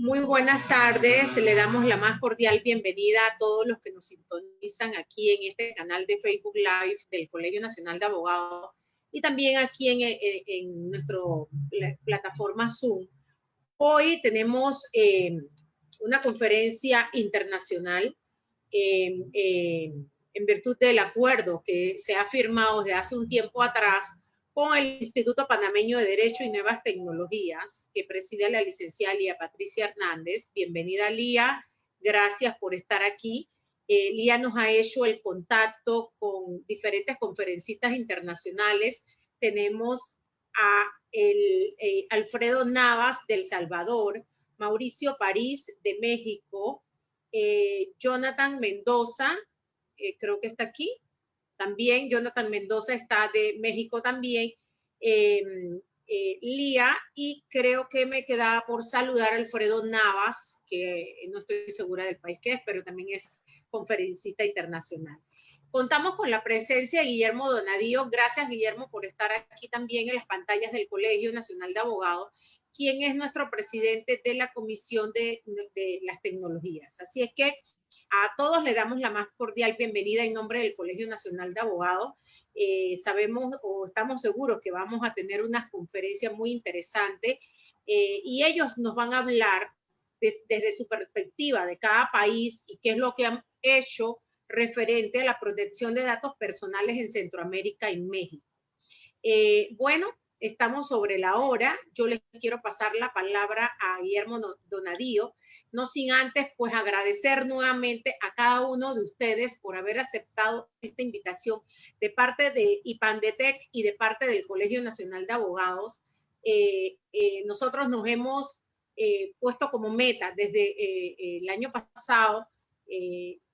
Muy buenas tardes, le damos la más cordial bienvenida a todos los que nos sintonizan aquí en este canal de Facebook Live del Colegio Nacional de Abogados y también aquí en nuestra plataforma Zoom. Hoy tenemos una conferencia internacional en virtud del acuerdo que se ha firmado desde hace un tiempo atrás con el Instituto Panameño de Derecho y Nuevas Tecnologías, que preside la licenciada Lía Patricia Hernández. Bienvenida, Lía. Gracias por estar aquí. Lía nos ha hecho el contacto con diferentes conferencistas internacionales. Tenemos a Alfredo Navas del Salvador, Mauricio París de México, Jonathan Mendoza, creo que está aquí. También Jonathan Mendoza está de México también. Lía, y creo que me quedaba por saludar a Alfredo Navas, que no estoy segura del país que es, pero también es conferencista internacional. Contamos con la presencia de Guillermo Donadío. Gracias, Guillermo, por estar aquí también en las pantallas del Colegio Nacional de Abogados, quien es nuestro presidente de la Comisión de las Tecnologías. Así es que a todos le damos la más cordial bienvenida en nombre del Colegio Nacional de Abogados. Sabemos o estamos seguros que vamos a tener una conferencia muy interesante y ellos nos van a hablar desde su perspectiva de cada país y qué es lo que han hecho referente a la protección de datos personales en Centroamérica y México. Bueno, estamos sobre la hora. Yo les quiero pasar la palabra a Guillermo Donadío, no sin antes pues agradecer nuevamente a cada uno de ustedes por haber aceptado esta invitación de parte de IPANDETEC y de parte del Colegio Nacional de Abogados. Nosotros nos hemos puesto como meta desde el año pasado,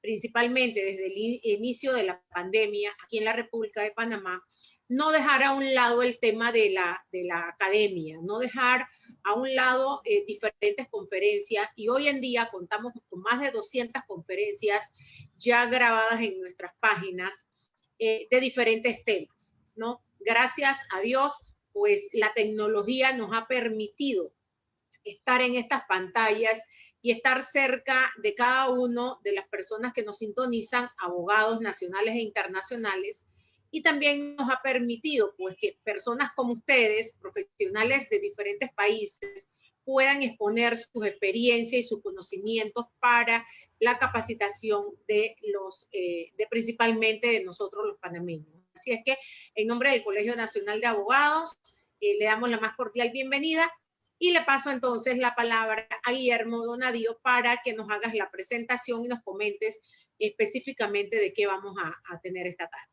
principalmente desde el inicio de la pandemia aquí en la República de Panamá, no dejar a un lado el tema de la academia, no dejar a un lado diferentes conferencias, y hoy en día contamos con más de 200 conferencias ya grabadas en nuestras páginas de diferentes temas, ¿no? Gracias a Dios, pues la tecnología nos ha permitido estar en estas pantallas y estar cerca de cada uno de las personas que nos sintonizan, abogados nacionales e internacionales, y también nos ha permitido pues que personas como ustedes, profesionales de diferentes países, puedan exponer sus experiencias y sus conocimientos para la capacitación de principalmente de nosotros los panameños. Así es que en nombre del Colegio Nacional de Abogados le damos la más cordial bienvenida y le paso entonces la palabra a Guillermo Donadío para que nos hagas la presentación y nos comentes específicamente de qué vamos a tener esta tarde.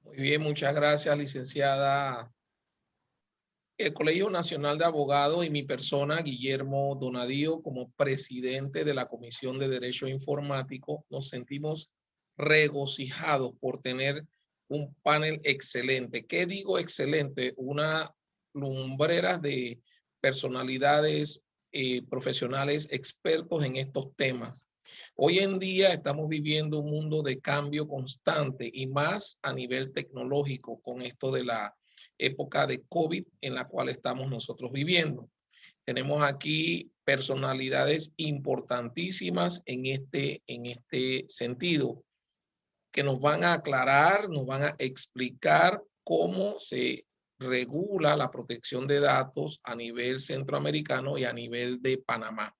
Muy bien, muchas gracias, licenciada. El Colegio Nacional de Abogados y mi persona, Guillermo Donadío, como presidente de la Comisión de Derecho Informático, nos sentimos regocijados por tener un panel excelente. ¿Qué digo excelente? Una lumbrera de personalidades profesionales expertos en estos temas. Hoy en día estamos viviendo un mundo de cambio constante y más a nivel tecnológico con esto de la época de COVID en la cual estamos nosotros viviendo. Tenemos aquí personalidades importantísimas en este sentido que nos van a aclarar, nos van a explicar cómo se regula la protección de datos a nivel centroamericano y a nivel de Panamá.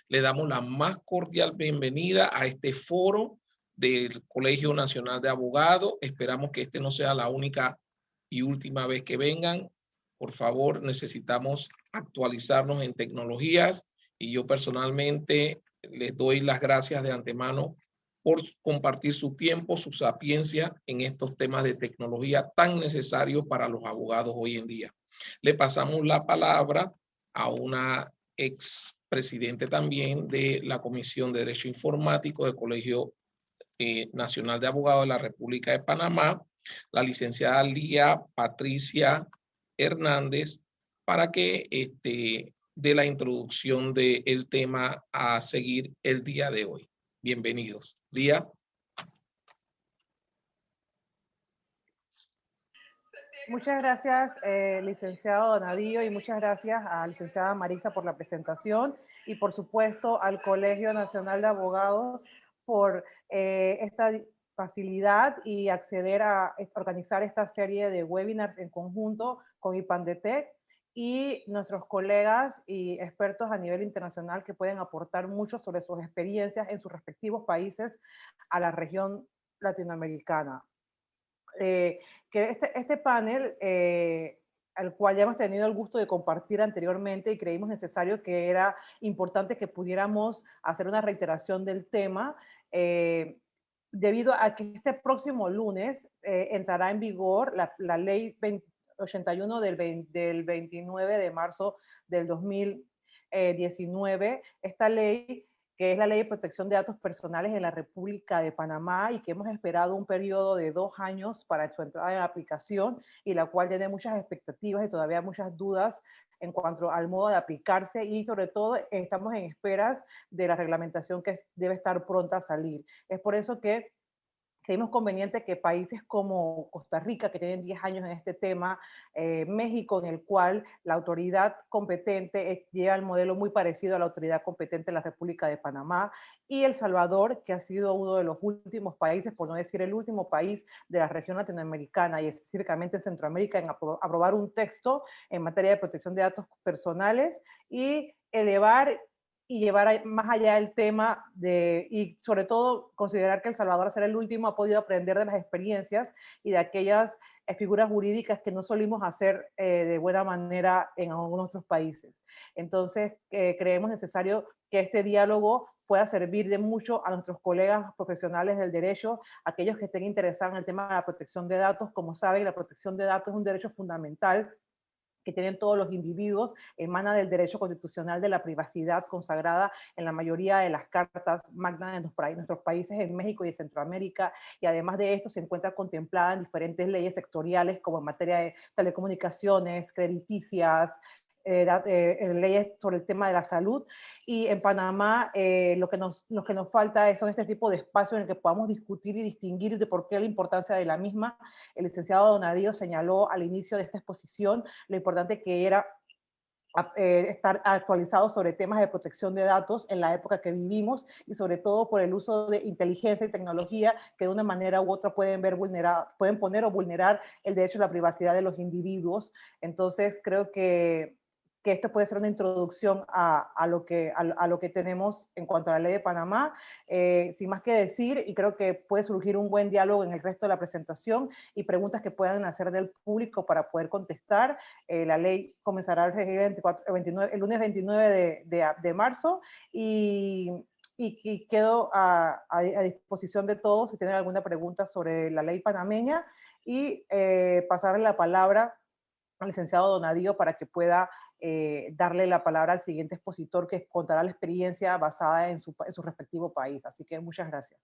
Le damos la más cordial bienvenida a este foro del Colegio Nacional de Abogados. Esperamos que este no sea la única y última vez que vengan. Por favor, necesitamos actualizarnos en tecnologías y yo personalmente les doy las gracias de antemano por compartir su tiempo, su sapiencia en estos temas de tecnología tan necesarios para los abogados hoy en día. Le pasamos la palabra a una expresidente también de la Comisión de Derecho Informático del Colegio Nacional de Abogados de la República de Panamá, la licenciada Lía Patricia Hernández, para que dé la introducción del tema a seguir el día de hoy. Bienvenidos. Lía. Muchas gracias, licenciado Donadío, y muchas gracias a la licenciada Marisa por la presentación y, por supuesto, al Colegio Nacional de Abogados por esta facilidad y acceder a organizar esta serie de webinars en conjunto con IPANDETEC y nuestros colegas y expertos a nivel internacional que pueden aportar mucho sobre sus experiencias en sus respectivos países a la región latinoamericana. Que este panel, al cual ya hemos tenido el gusto de compartir anteriormente y creímos necesario que era importante que pudiéramos hacer una reiteración del tema, debido a que este próximo lunes entrará en vigor la ley 81 del 29 de marzo del 2019. Esta ley, que es la Ley de Protección de Datos Personales en la República de Panamá, y que hemos esperado un periodo de 2 años para su entrada en aplicación, y la cual tiene muchas expectativas y todavía muchas dudas en cuanto al modo de aplicarse, y sobre todo estamos en esperas de la reglamentación que debe estar pronta a salir. Es por eso que creemos conveniente que países como Costa Rica, que tienen 10 años en este tema, México, en el cual la autoridad competente lleva el modelo muy parecido a la autoridad competente en la República de Panamá, y El Salvador, que ha sido uno de los últimos países, por no decir el último país de la región latinoamericana y específicamente en Centroamérica, en aprobar un texto en materia de protección de datos personales y elevar y llevar más allá el tema y sobre todo considerar que El Salvador, al ser el último, ha podido aprender de las experiencias y de aquellas figuras jurídicas que no solimos hacer de buena manera en algunos otros países. Entonces, creemos necesario que este diálogo pueda servir de mucho a nuestros colegas profesionales del derecho, aquellos que estén interesados en el tema de la protección de datos. Como saben, la protección de datos es un derecho fundamental que tienen todos los individuos, emana del derecho constitucional de la privacidad consagrada en la mayoría de las cartas magnas de nuestros países en México y en Centroamérica, y además de esto se encuentra contemplada en diferentes leyes sectoriales como en materia de telecomunicaciones, crediticias, leyes sobre el tema de la salud. Y en Panamá lo que nos falta son este tipo de espacios en el que podamos discutir y distinguir de por qué la importancia de la misma. El licenciado Donadío señaló al inicio de esta exposición lo importante que era estar actualizado sobre temas de protección de datos en la época que vivimos, y sobre todo por el uso de inteligencia y tecnología que de una manera u otra pueden poner o vulnerar el derecho a la privacidad de los individuos. Entonces creo que esto puede ser una introducción a lo que tenemos en cuanto a la ley de Panamá. Sin más que decir, y creo que puede surgir un buen diálogo en el resto de la presentación y preguntas que puedan hacer del público para poder contestar. La ley comenzará a regir el lunes 29 de marzo, y quedo a disposición de todos si tienen alguna pregunta sobre la ley panameña, y pasarle la palabra al licenciado Donadío para que pueda darle la palabra al siguiente expositor, que contará la experiencia basada en su respectivo país. Así que muchas gracias.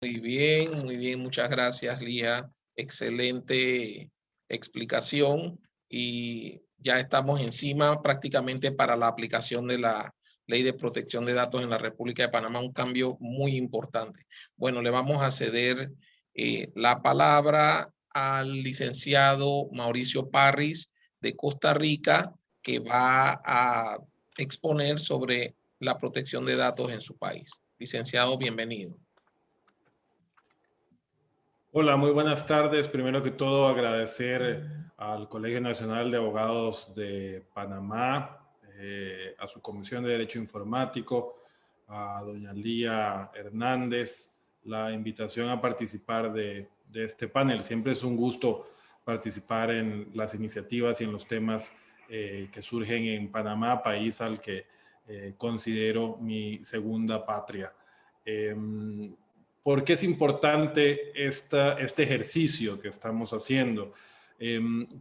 Muy bien, muchas gracias, Lía. Excelente explicación, y ya estamos encima prácticamente para la aplicación de la Ley de Protección de Datos en la República de Panamá, un cambio muy importante. Bueno, le vamos a ceder la palabra al licenciado Mauricio Parris de Costa Rica, que va a exponer sobre la protección de datos en su país. Licenciado, bienvenido. Hola, muy buenas tardes. Primero que todo, agradecer al Colegio Nacional de Abogados de Panamá, a su Comisión de Derecho Informático, a doña Lía Hernández, la invitación a participar de este panel. Siempre es un gusto participar en las iniciativas y en los temas que surgen en Panamá, país al que considero mi segunda patria. ¿Por qué es importante este ejercicio que estamos haciendo?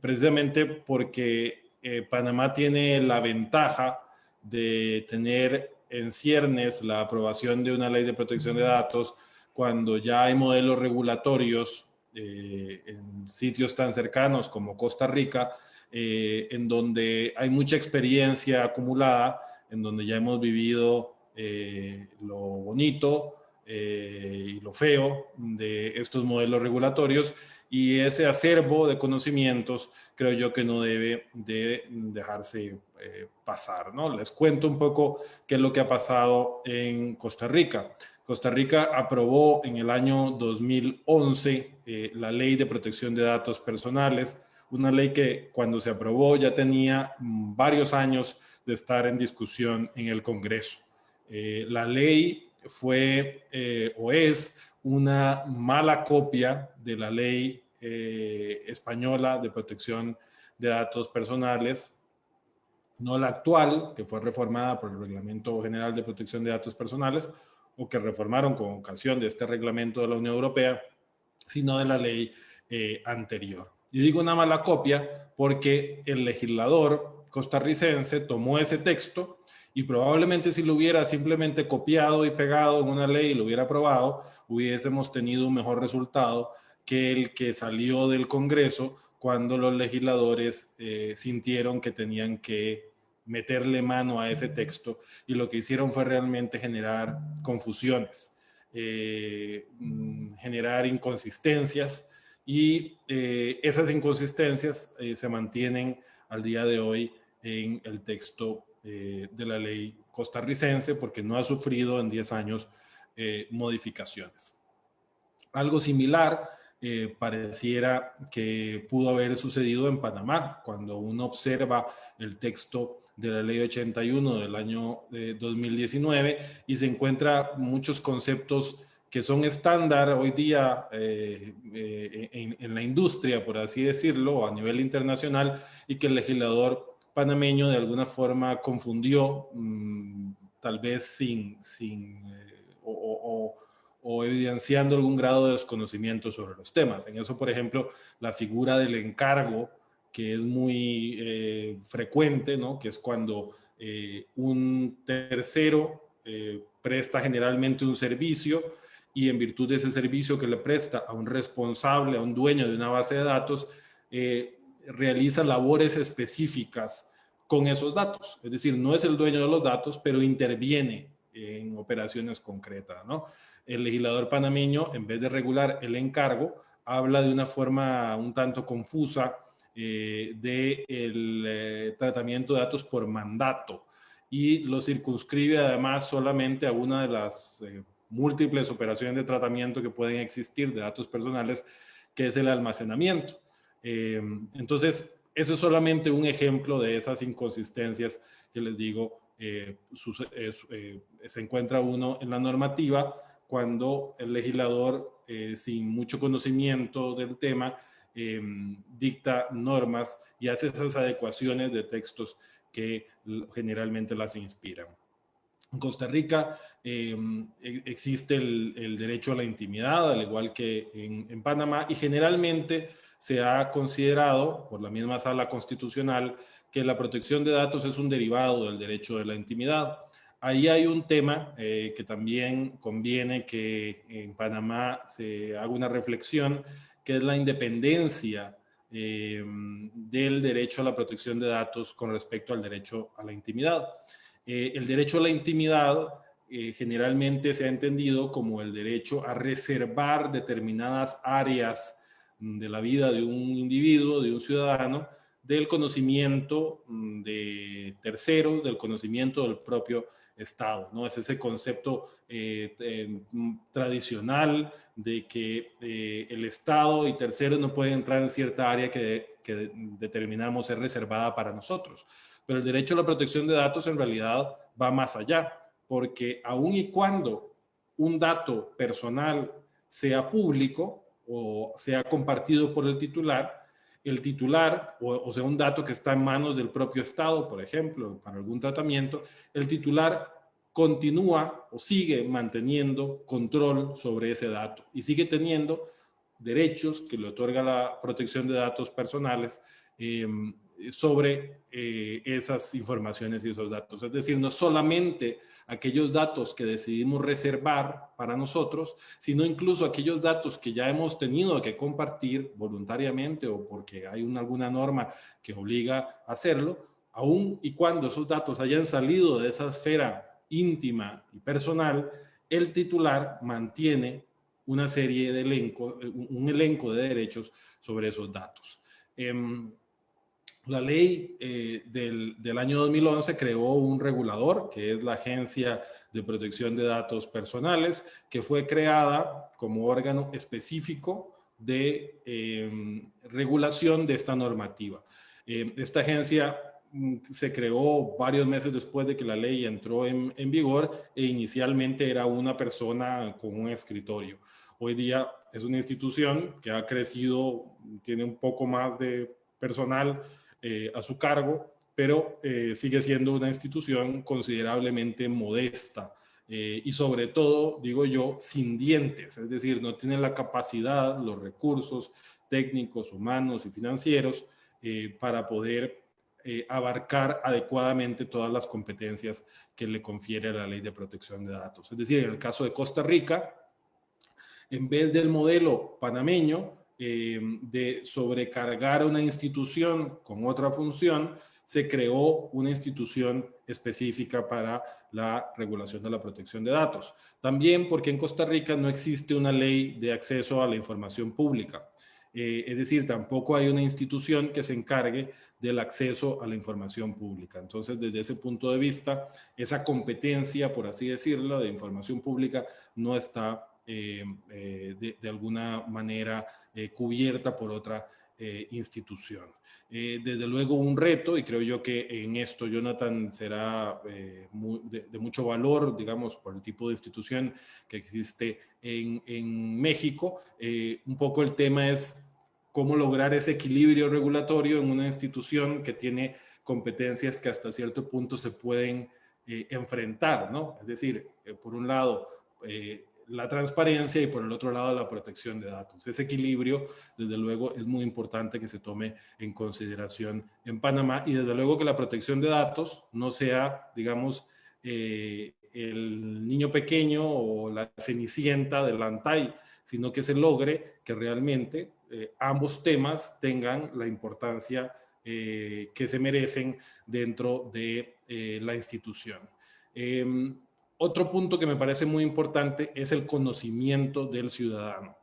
Precisamente porque Panamá tiene la ventaja de tener en ciernes la aprobación de una ley de protección de datos cuando ya hay modelos regulatorios en sitios tan cercanos como Costa Rica, en donde hay mucha experiencia acumulada, en donde ya hemos vivido lo bonito, y lo feo de estos modelos regulatorios, y ese acervo de conocimientos creo yo que no debe de dejarse pasar, ¿no? Les cuento un poco qué es lo que ha pasado en Costa Rica. Costa Rica aprobó en el año 2011 la Ley de Protección de Datos Personales, una ley que cuando se aprobó ya tenía varios años de estar en discusión en el Congreso. La ley fue o es una mala copia de la ley española de protección de datos personales, no la actual, que fue reformada por el Reglamento General de Protección de Datos Personales, o que reformaron con ocasión de este reglamento de la Unión Europea, sino de la ley anterior. Y digo una mala copia porque el legislador costarricense tomó ese texto y probablemente si lo hubiera simplemente copiado y pegado en una ley y lo hubiera aprobado, hubiésemos tenido un mejor resultado que el que salió del Congreso cuando los legisladores sintieron que tenían que meterle mano a ese texto, y lo que hicieron fue realmente generar confusiones, generar inconsistencias, y esas inconsistencias se mantienen al día de hoy en el texto de la ley costarricense, porque no ha sufrido en 10 años modificaciones. Algo similar pareciera que pudo haber sucedido en Panamá, cuando uno observa el texto de la ley 81 del año 2019 y se encuentra muchos conceptos que son estándar hoy día en la industria, por así decirlo, a nivel internacional, y que el legislador panameño de alguna forma confundió, tal vez o evidenciando algún grado de desconocimiento sobre los temas. En eso, por ejemplo, la figura del encargo, que es muy frecuente, ¿no? Que es cuando un tercero presta generalmente un servicio, y en virtud de ese servicio que le presta a un responsable, a un dueño de una base de datos, realiza labores específicas con esos datos. Es decir, no es el dueño de los datos, pero interviene en operaciones concretas, ¿no? El legislador panameño, en vez de regular el encargo, habla de una forma un tanto confusa del tratamiento de datos por mandato, y lo circunscribe además solamente a una de las múltiples operaciones de tratamiento que pueden existir de datos personales, que es el almacenamiento. Entonces, eso es solamente un ejemplo de esas inconsistencias que les digo, se encuentra uno en la normativa cuando el legislador, sin mucho conocimiento del tema, dicta normas y hace esas adecuaciones de textos que generalmente las inspiran. En Costa Rica existe el derecho a la intimidad, al igual que en Panamá, y generalmente se ha considerado por la misma Sala Constitucional que la protección de datos es un derivado del derecho de la intimidad. Ahí hay un tema que también conviene que en Panamá se haga una reflexión, que es la independencia del derecho a la protección de datos con respecto al derecho a la intimidad. El derecho a la intimidad generalmente se ha entendido como el derecho a reservar determinadas áreas de la vida de un individuo, de un ciudadano, del conocimiento de terceros, del conocimiento del propio Estado, ¿no? Es ese concepto tradicional de que el Estado y terceros no pueden entrar en cierta área que determinamos ser reservada para nosotros. Pero el derecho a la protección de datos en realidad va más allá, porque aun y cuando un dato personal sea público o sea compartido por el titular, o sea, un dato que está en manos del propio Estado, por ejemplo, para algún tratamiento, el titular continúa o sigue manteniendo control sobre ese dato y sigue teniendo derechos que le otorga la protección de datos personales sobre esas informaciones y esos datos. Es decir, no solamente aquellos datos que decidimos reservar para nosotros, sino incluso aquellos datos que ya hemos tenido que compartir voluntariamente o porque hay alguna norma que obliga a hacerlo, aun y cuando esos datos hayan salido de esa esfera íntima y personal, el titular mantiene una serie de un elenco de derechos sobre esos datos. La ley del año 2011 creó un regulador, que es la Agencia de Protección de Datos Personales, que fue creada como órgano específico de regulación de esta normativa. Esta agencia se creó varios meses después de que la ley entró en vigor, e inicialmente era una persona con un escritorio. Hoy día es una institución que ha crecido, tiene un poco más de personal a su cargo, pero sigue siendo una institución considerablemente modesta y sobre todo, digo yo, sin dientes, es decir, no tiene la capacidad, los recursos técnicos, humanos y financieros para poder abarcar adecuadamente todas las competencias que le confiere la Ley de Protección de Datos. Es decir, en el caso de Costa Rica, en vez del modelo panameño de sobrecargar una institución con otra función, se creó una institución específica para la regulación de la protección de datos. También porque en Costa Rica no existe una ley de acceso a la información pública. Es decir, tampoco hay una institución que se encargue del acceso a la información pública. Entonces, desde ese punto de vista, esa competencia, por así decirlo, de información pública no está de alguna manera cubierta por otra institución. Desde luego un reto, y creo yo que en esto Jonathan será de mucho valor, digamos, por el tipo de institución que existe en México. Un poco el tema es cómo lograr ese equilibrio regulatorio en una institución que tiene competencias que hasta cierto punto se pueden enfrentar, ¿no? Es decir, por un lado, la transparencia y por el otro lado la protección de datos. Ese equilibrio, desde luego, es muy importante que se tome en consideración en Panamá, y desde luego que la protección de datos no sea, digamos, el niño pequeño o la cenicienta del Antay, sino que se logre que realmente ambos temas tengan la importancia que se merecen dentro de la institución. Otro punto que me parece muy importante es el conocimiento del ciudadano.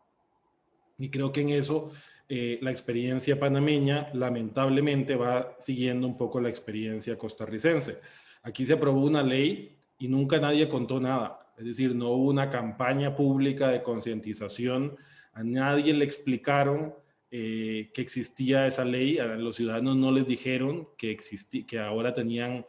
Y creo que en eso la experiencia panameña lamentablemente va siguiendo un poco la experiencia costarricense. Aquí se aprobó una ley y nunca nadie contó nada. Es decir, no hubo una campaña pública de concientización, a nadie le explicaron que existía esa ley, a los ciudadanos no les dijeron que ahora tenían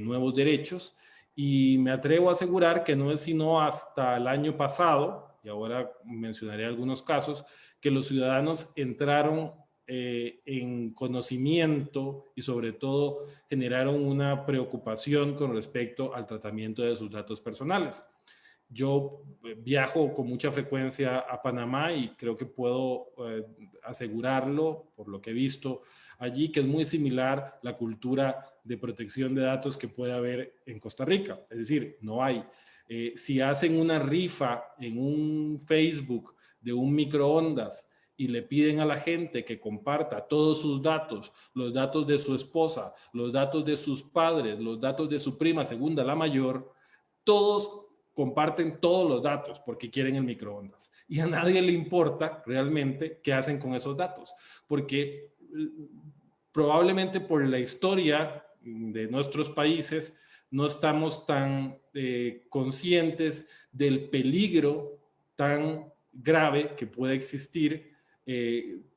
nuevos derechos. Y me atrevo a asegurar que no es sino hasta el año pasado, y ahora mencionaré algunos casos, que los ciudadanos entraron en conocimiento y sobre todo generaron una preocupación con respecto al tratamiento de sus datos personales. Yo viajo con mucha frecuencia a Panamá y creo que puedo asegurarlo, por lo que he visto allí, que es muy similar la cultura de protección de datos que puede haber en Costa Rica. Es decir, no hay. Si hacen una rifa en un Facebook de un microondas y le piden a la gente que comparta todos sus datos, los datos de su esposa, los datos de sus padres, los datos de su prima segunda, la mayor, todos comparten todos los datos porque quieren el microondas. Y a nadie le importa realmente qué hacen con esos datos, porque probablemente por la historia de nuestros países no estamos tan conscientes del peligro tan grave que puede existir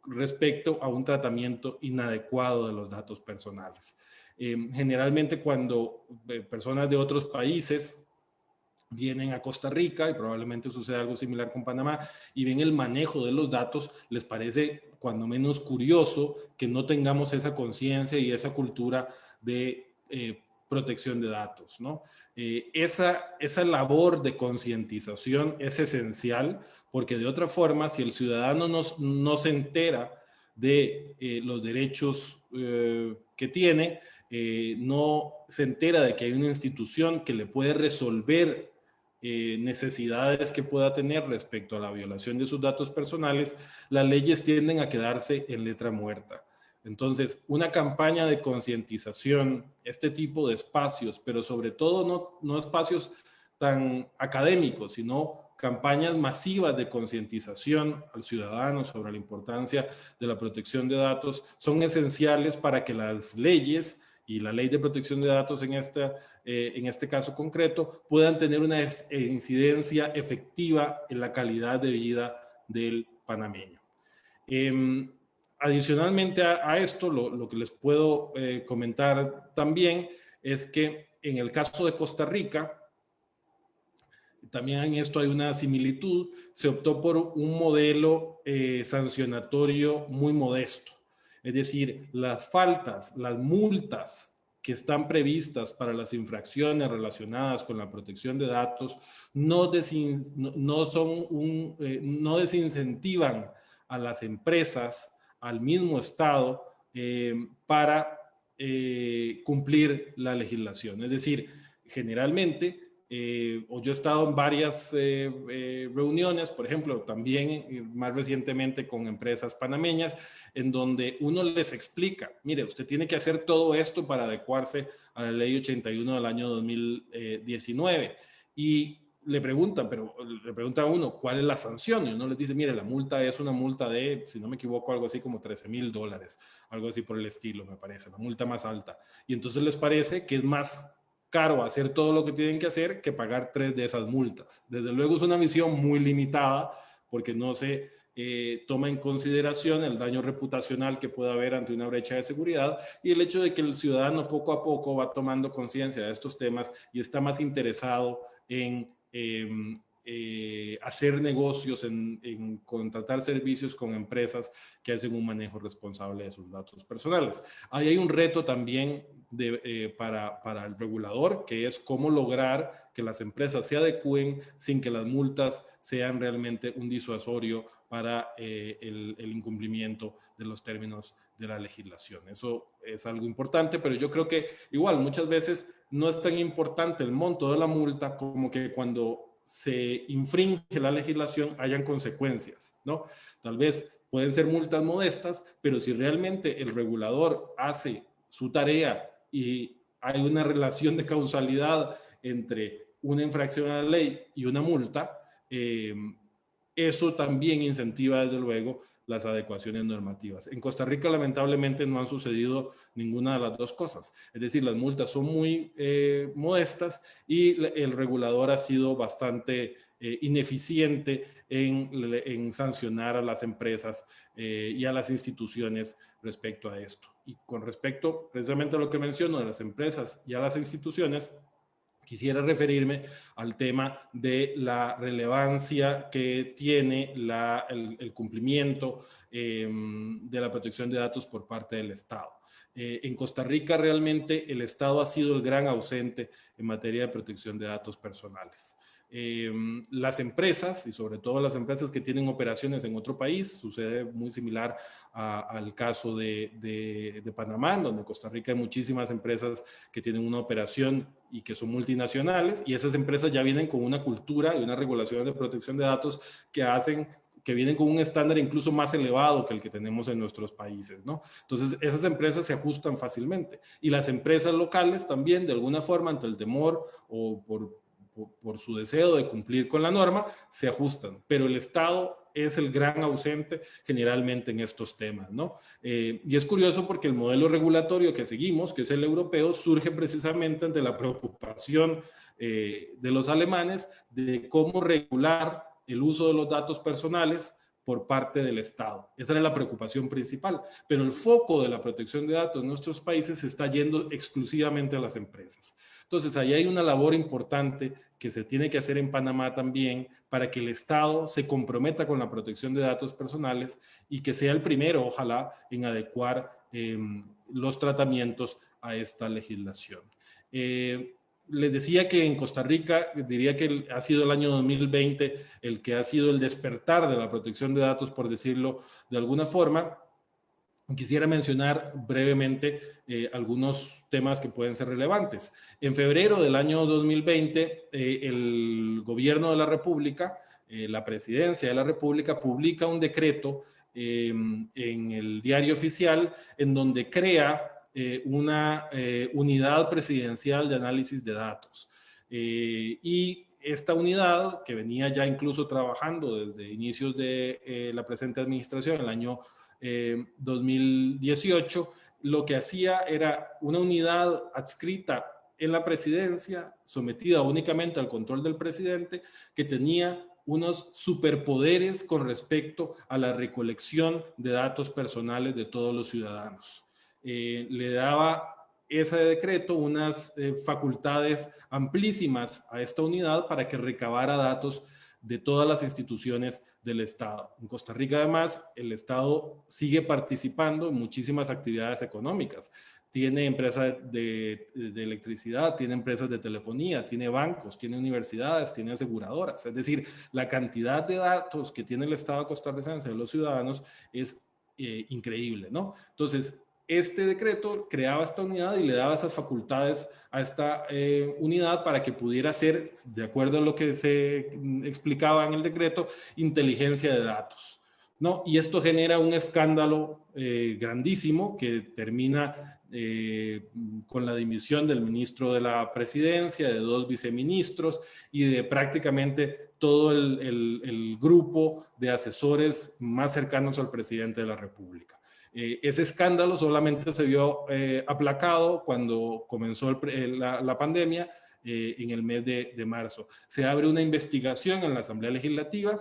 respecto a un tratamiento inadecuado de los datos personales. Generalmente cuando personas de otros países vienen a Costa Rica, y probablemente suceda algo similar con Panamá, y ven el manejo de los datos, les parece cuando menos curioso que no tengamos esa conciencia y esa cultura de protección de datos, ¿no? Esa labor de concientización es esencial, porque de otra forma, si el ciudadano no se entera de los derechos que tiene, no se entera de que hay una institución que le puede resolver necesidades que pueda tener respecto a la violación de sus datos personales, las leyes tienden a quedarse en letra muerta. Entonces, una campaña de concientización, este tipo de espacios, pero sobre todo no espacios tan académico, sino campañas masivas de concientización al ciudadano sobre la importancia de la protección de datos son esenciales para que las leyes y la ley de protección de datos en este caso concreto puedan tener una incidencia efectiva en la calidad de vida del panameño. Adicionalmente a esto, lo que les puedo comentar también es que en el caso de Costa Rica, también en esto hay una similitud, se optó por un modelo sancionatorio muy modesto. Es decir, las faltas, las multas que están previstas para las infracciones relacionadas con la protección de datos no desincentivan a las empresas, al mismo Estado, para cumplir la legislación. Es decir, generalmente, o yo he estado en varias reuniones, por ejemplo, también más recientemente con empresas panameñas, en donde uno les explica, mire, usted tiene que hacer todo esto para adecuarse a la ley 81 del año 2019. Y le preguntan a uno, ¿cuál es la sanción? Y uno les dice, mire, la multa es una multa de, si no me equivoco, algo así como $13,000, algo así por el estilo, me parece, la multa más alta. Y entonces les parece que es más caro hacer todo lo que tienen que hacer que pagar 3 de esas multas. Desde luego es una visión muy limitada porque no se toma en consideración el daño reputacional que pueda haber ante una brecha de seguridad y el hecho de que el ciudadano poco a poco va tomando conciencia de estos temas y está más interesado en hacer negocios, en contratar servicios con empresas que hacen un manejo responsable de sus datos personales. Ahí hay un reto también para el regulador, que es cómo lograr que las empresas se adecúen sin que las multas sean realmente un disuasorio para el incumplimiento de los términos de la legislación. Eso es algo importante, pero yo creo que igual muchas veces no es tan importante el monto de la multa como que cuando se infringe la legislación hayan consecuencias, ¿no? Tal vez pueden ser multas modestas, pero si realmente el regulador hace su tarea y hay una relación de causalidad entre una infracción a la ley y una multa, eso también incentiva desde luego las adecuaciones normativas. En Costa Rica lamentablemente no han sucedido ninguna de las dos cosas. Es decir, las multas son muy modestas y el regulador ha sido bastante ineficiente en sancionar a las empresas y a las instituciones respecto a esto. Y con respecto precisamente a lo que menciono de las empresas y a las instituciones, quisiera referirme al tema de la relevancia que tiene el cumplimiento de la protección de datos por parte del Estado. En Costa Rica realmente el Estado ha sido el gran ausente en materia de protección de datos personales. Las empresas, y sobre todo las empresas que tienen operaciones en otro país, sucede muy similar al caso de Panamá, donde en Costa Rica hay muchísimas empresas que tienen una operación y que son multinacionales, y esas empresas ya vienen con una cultura y una regulación de protección de datos que vienen con un estándar incluso más elevado que el que tenemos en nuestros países, ¿no? Entonces, esas empresas se ajustan fácilmente. Y las empresas locales también, de alguna forma, ante el temor o por su deseo de cumplir con la norma, se ajustan. Pero el Estado es el gran ausente generalmente en estos temas, ¿no? Y es curioso porque el modelo regulatorio que seguimos, que es el europeo, surge precisamente ante la preocupación de los alemanes de cómo regular el uso de los datos personales por parte del Estado. Esa era la preocupación principal, pero el foco de la protección de datos en nuestros países se está yendo exclusivamente a las empresas. Entonces, ahí hay una labor importante que se tiene que hacer en Panamá también para que el Estado se comprometa con la protección de datos personales y que sea el primero, ojalá, en adecuar los tratamientos a esta legislación. Les decía que en Costa Rica, diría que ha sido el año 2020 el que ha sido el despertar de la protección de datos, por decirlo de alguna forma. Quisiera mencionar brevemente algunos temas que pueden ser relevantes. En febrero del año 2020, el gobierno de la República, la presidencia de la República, publica un decreto en el diario oficial en donde crea una unidad presidencial de análisis de datos. Y esta unidad, que venía ya incluso trabajando desde inicios de la presente administración, el año 2018, lo que hacía era una unidad adscrita en la presidencia, sometida únicamente al control del presidente, que tenía unos superpoderes con respecto a la recolección de datos personales de todos los ciudadanos. Le daba ese decreto unas facultades amplísimas a esta unidad para que recabara datos de todas las instituciones del Estado. En Costa Rica, además, el Estado sigue participando en muchísimas actividades económicas. Tiene empresas de electricidad, tiene empresas de telefonía, tiene bancos, tiene universidades, tiene aseguradoras. Es decir, la cantidad de datos que tiene el Estado costarricense de los ciudadanos es increíble, ¿no? Entonces, este decreto creaba esta unidad y le daba esas facultades a esta unidad para que pudiera hacer, de acuerdo a lo que se explicaba en el decreto, inteligencia de datos, ¿no? Y esto genera un escándalo grandísimo que termina con la dimisión del ministro de la presidencia, de 2 viceministros y de prácticamente todo el grupo de asesores más cercanos al presidente de la República. Ese escándalo solamente se vio aplacado cuando comenzó la pandemia en el mes de marzo. Se abre una investigación en la Asamblea Legislativa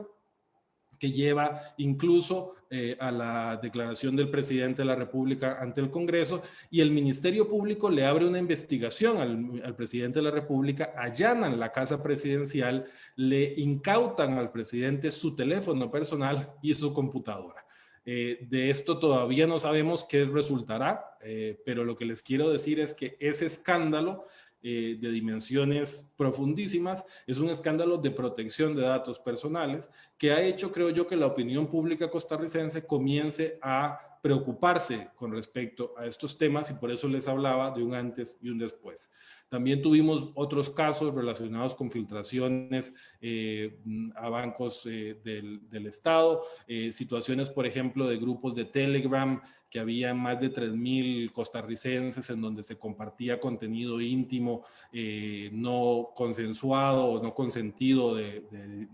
que lleva incluso a la declaración del presidente de la República ante el Congreso, y el Ministerio Público le abre una investigación al presidente de la República, allanan la casa presidencial, le incautan al presidente su teléfono personal y su computadora. De esto todavía no sabemos qué resultará, pero lo que les quiero decir es que ese escándalo de dimensiones profundísimas es un escándalo de protección de datos personales que ha hecho, creo yo, que la opinión pública costarricense comience a preocuparse con respecto a estos temas, y por eso les hablaba de un antes y un después. También tuvimos otros casos relacionados con filtraciones a bancos del Estado, situaciones, por ejemplo, de grupos de Telegram, que había más de 3,000 costarricenses en donde se compartía contenido íntimo no consensuado o no consentido de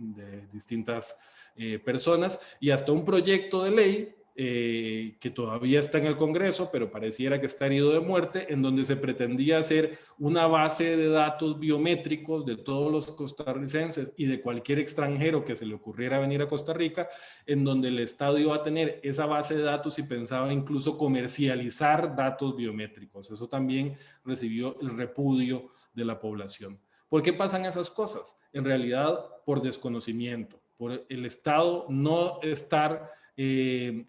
distintas personas, y hasta un proyecto de ley que todavía está en el Congreso, pero pareciera que está herido de muerte, en donde se pretendía hacer una base de datos biométricos de todos los costarricenses y de cualquier extranjero que se le ocurriera venir a Costa Rica, en donde el Estado iba a tener esa base de datos y pensaba incluso comercializar datos biométricos. Eso también recibió el repudio de la población. ¿Por qué pasan esas cosas? En realidad, por desconocimiento, por el Estado no estar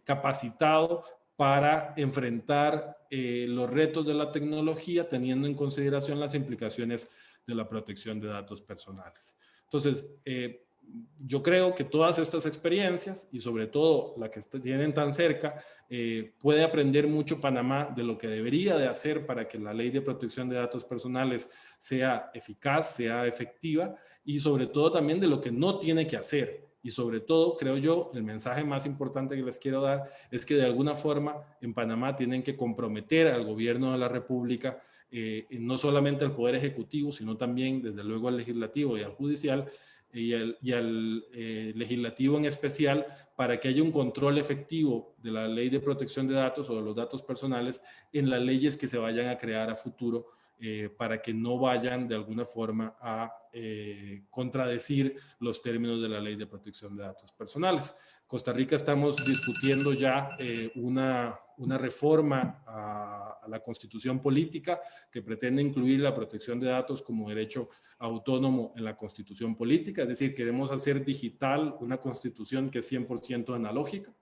capacitado para enfrentar los retos de la tecnología, teniendo en consideración las implicaciones de la protección de datos personales. Entonces, yo creo que todas estas experiencias, y sobre todo la que tienen tan cerca, puede aprender mucho Panamá de lo que debería de hacer para que la ley de protección de datos personales sea eficaz, sea efectiva, y sobre todo también de lo que no tiene que hacer. Y sobre todo, creo yo, el mensaje más importante que les quiero dar es que de alguna forma en Panamá tienen que comprometer al gobierno de la República, no solamente al Poder Ejecutivo, sino también, desde luego, al Legislativo y al Judicial, y al Legislativo en especial, para que haya un control efectivo de la Ley de Protección de Datos o de los datos personales en las leyes que se vayan a crear a futuro, para que no vayan de alguna forma a contradecir los términos de la Ley de Protección de Datos Personales. Costa Rica estamos discutiendo ya una reforma a la Constitución Política que pretende incluir la protección de datos como derecho autónomo en la Constitución Política, es decir, queremos hacer digital una Constitución que es 100% analógica.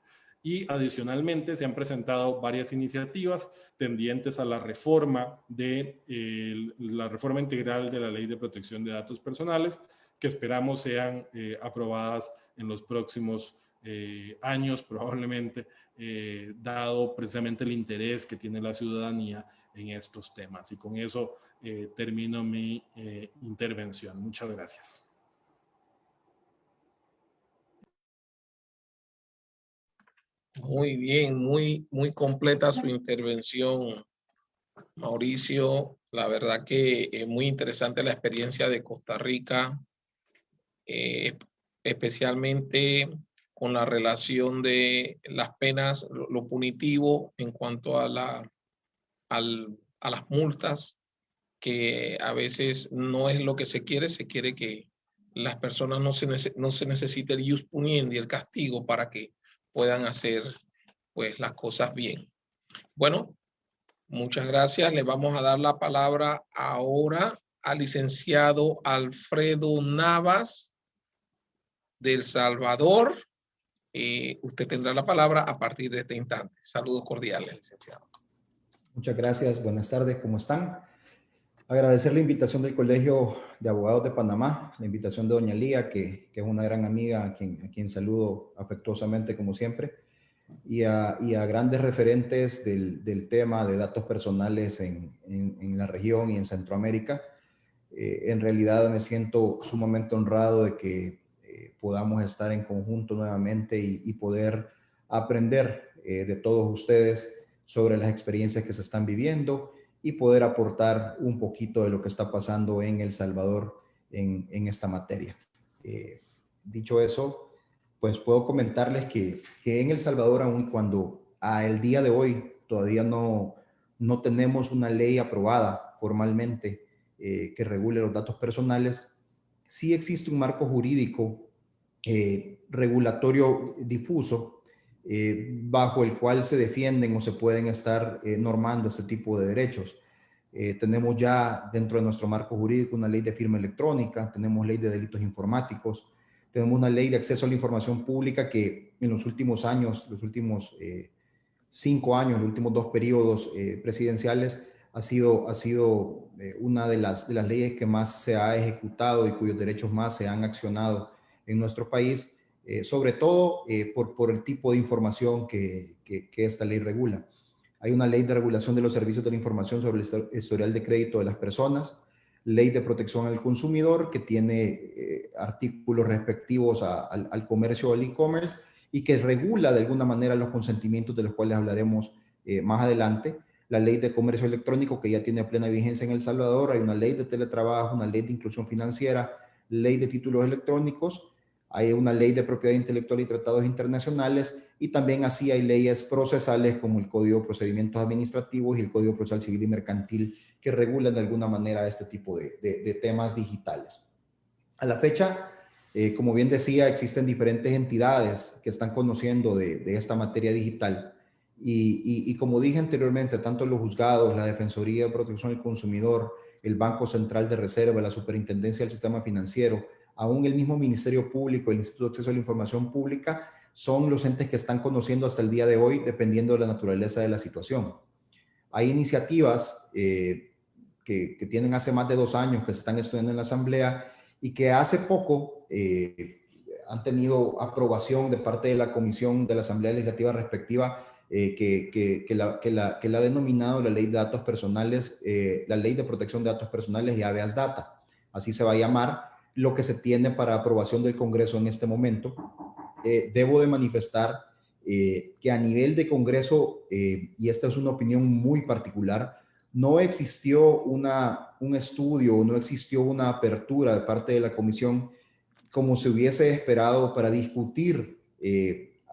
Y adicionalmente se han presentado varias iniciativas tendientes a la reforma la reforma integral de la Ley de Protección de Datos Personales, que esperamos sean aprobadas en los próximos años, probablemente, dado precisamente el interés que tiene la ciudadanía en estos temas. Y con eso termino mi intervención. Muchas gracias. Muy bien, muy completa su intervención, Mauricio. La verdad que es muy interesante la experiencia de Costa Rica especialmente con la relación de las penas, lo punitivo en cuanto a a las multas, que a veces no es lo que se quiere que las personas no se necesite el ius puniendi, el castigo, para que puedan hacer pues las cosas bien. Bueno, muchas gracias. Le vamos a dar la palabra ahora al licenciado Alfredo Navas de El Salvador. Usted tendrá la palabra a partir de este instante. Saludos cordiales, licenciado. Muchas gracias. Buenas tardes. ¿Cómo están? Agradecer la invitación del Colegio de Abogados de Panamá, la invitación de doña Lía, que es una gran amiga, a quien saludo afectuosamente como siempre, y a grandes referentes del tema de datos personales en la región y en Centroamérica. En realidad me siento sumamente honrado de que podamos estar en conjunto nuevamente y poder aprender de todos ustedes sobre las experiencias que se están viviendo y poder aportar un poquito de lo que está pasando en El Salvador en esta materia. Dicho eso, pues puedo comentarles que en El Salvador, aun cuando el día de hoy todavía no tenemos una ley aprobada formalmente que regule los datos personales, sí existe un marco jurídico regulatorio difuso bajo el cual se defienden o se pueden estar normando este tipo de derechos. Tenemos ya dentro de nuestro marco jurídico una ley de firma electrónica, tenemos ley de delitos informáticos, tenemos una ley de acceso a la información pública que en los últimos años, los últimos 5 años, los últimos 2 periodos presidenciales, ha sido una de las leyes que más se ha ejecutado y cuyos derechos más se han accionado en nuestro país, sobre todo por el tipo de información que esta ley regula. Hay una ley de regulación de los servicios de la información sobre el historial de crédito de las personas, ley de protección al consumidor que tiene artículos respectivos al comercio o al e-commerce y que regula de alguna manera los consentimientos de los cuales hablaremos más adelante. La ley de comercio electrónico que ya tiene plena vigencia en El Salvador, hay una ley de teletrabajo, una ley de inclusión financiera, ley de títulos electrónicos, hay una ley de propiedad intelectual y tratados internacionales, y también así hay leyes procesales como el Código de Procedimientos Administrativos y el Código Procesal Civil y Mercantil que regulan de alguna manera este tipo de temas digitales. A la fecha, como bien decía, existen diferentes entidades que están conociendo de esta materia digital y como dije anteriormente, tanto los juzgados, la Defensoría de Protección del Consumidor, el Banco Central de Reserva, la Superintendencia del Sistema Financiero, aún el mismo Ministerio Público, el Instituto de Acceso a la Información Pública, son los entes que están conociendo hasta el día de hoy, dependiendo de la naturaleza de la situación. Hay iniciativas que tienen hace más de 2 años que se están estudiando en la Asamblea y que hace poco han tenido aprobación de parte de la Comisión de la Asamblea Legislativa respectiva que la ha denominado la Ley de Datos Personales, la Ley de Protección de Datos Personales y Habeas Data. Así se va a llamar lo que se tiene para aprobación del Congreso en este momento. Debo de manifestar que a nivel de Congreso, y esta es una opinión muy particular, no existió un estudio, no existió una apertura de parte de la Comisión como se hubiese esperado para discutir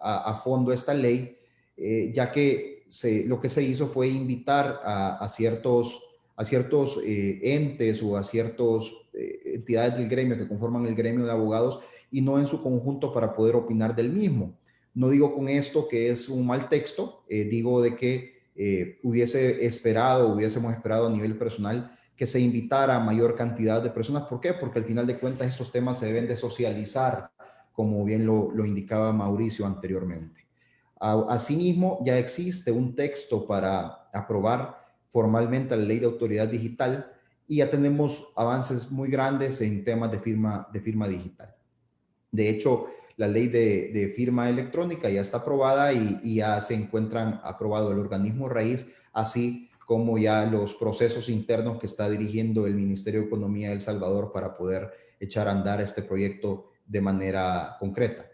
a fondo esta ley, ya que lo que se hizo fue invitar a ciertos entes o a ciertas entidades del gremio que conforman el gremio de abogados y no en su conjunto para poder opinar del mismo. No digo con esto que es un mal texto, digo de que hubiésemos esperado a nivel personal que se invitara a mayor cantidad de personas. ¿Por qué? Porque al final de cuentas estos temas se deben de socializar, como bien lo indicaba Mauricio anteriormente. Asimismo, ya existe un texto para aprobar formalmente la Ley de Autoridad Digital y ya tenemos avances muy grandes en temas de firma digital. De hecho, la ley de firma electrónica ya está aprobada y ya se encuentran aprobado el organismo raíz, así como ya los procesos internos que está dirigiendo el Ministerio de Economía de El Salvador para poder echar a andar este proyecto de manera concreta.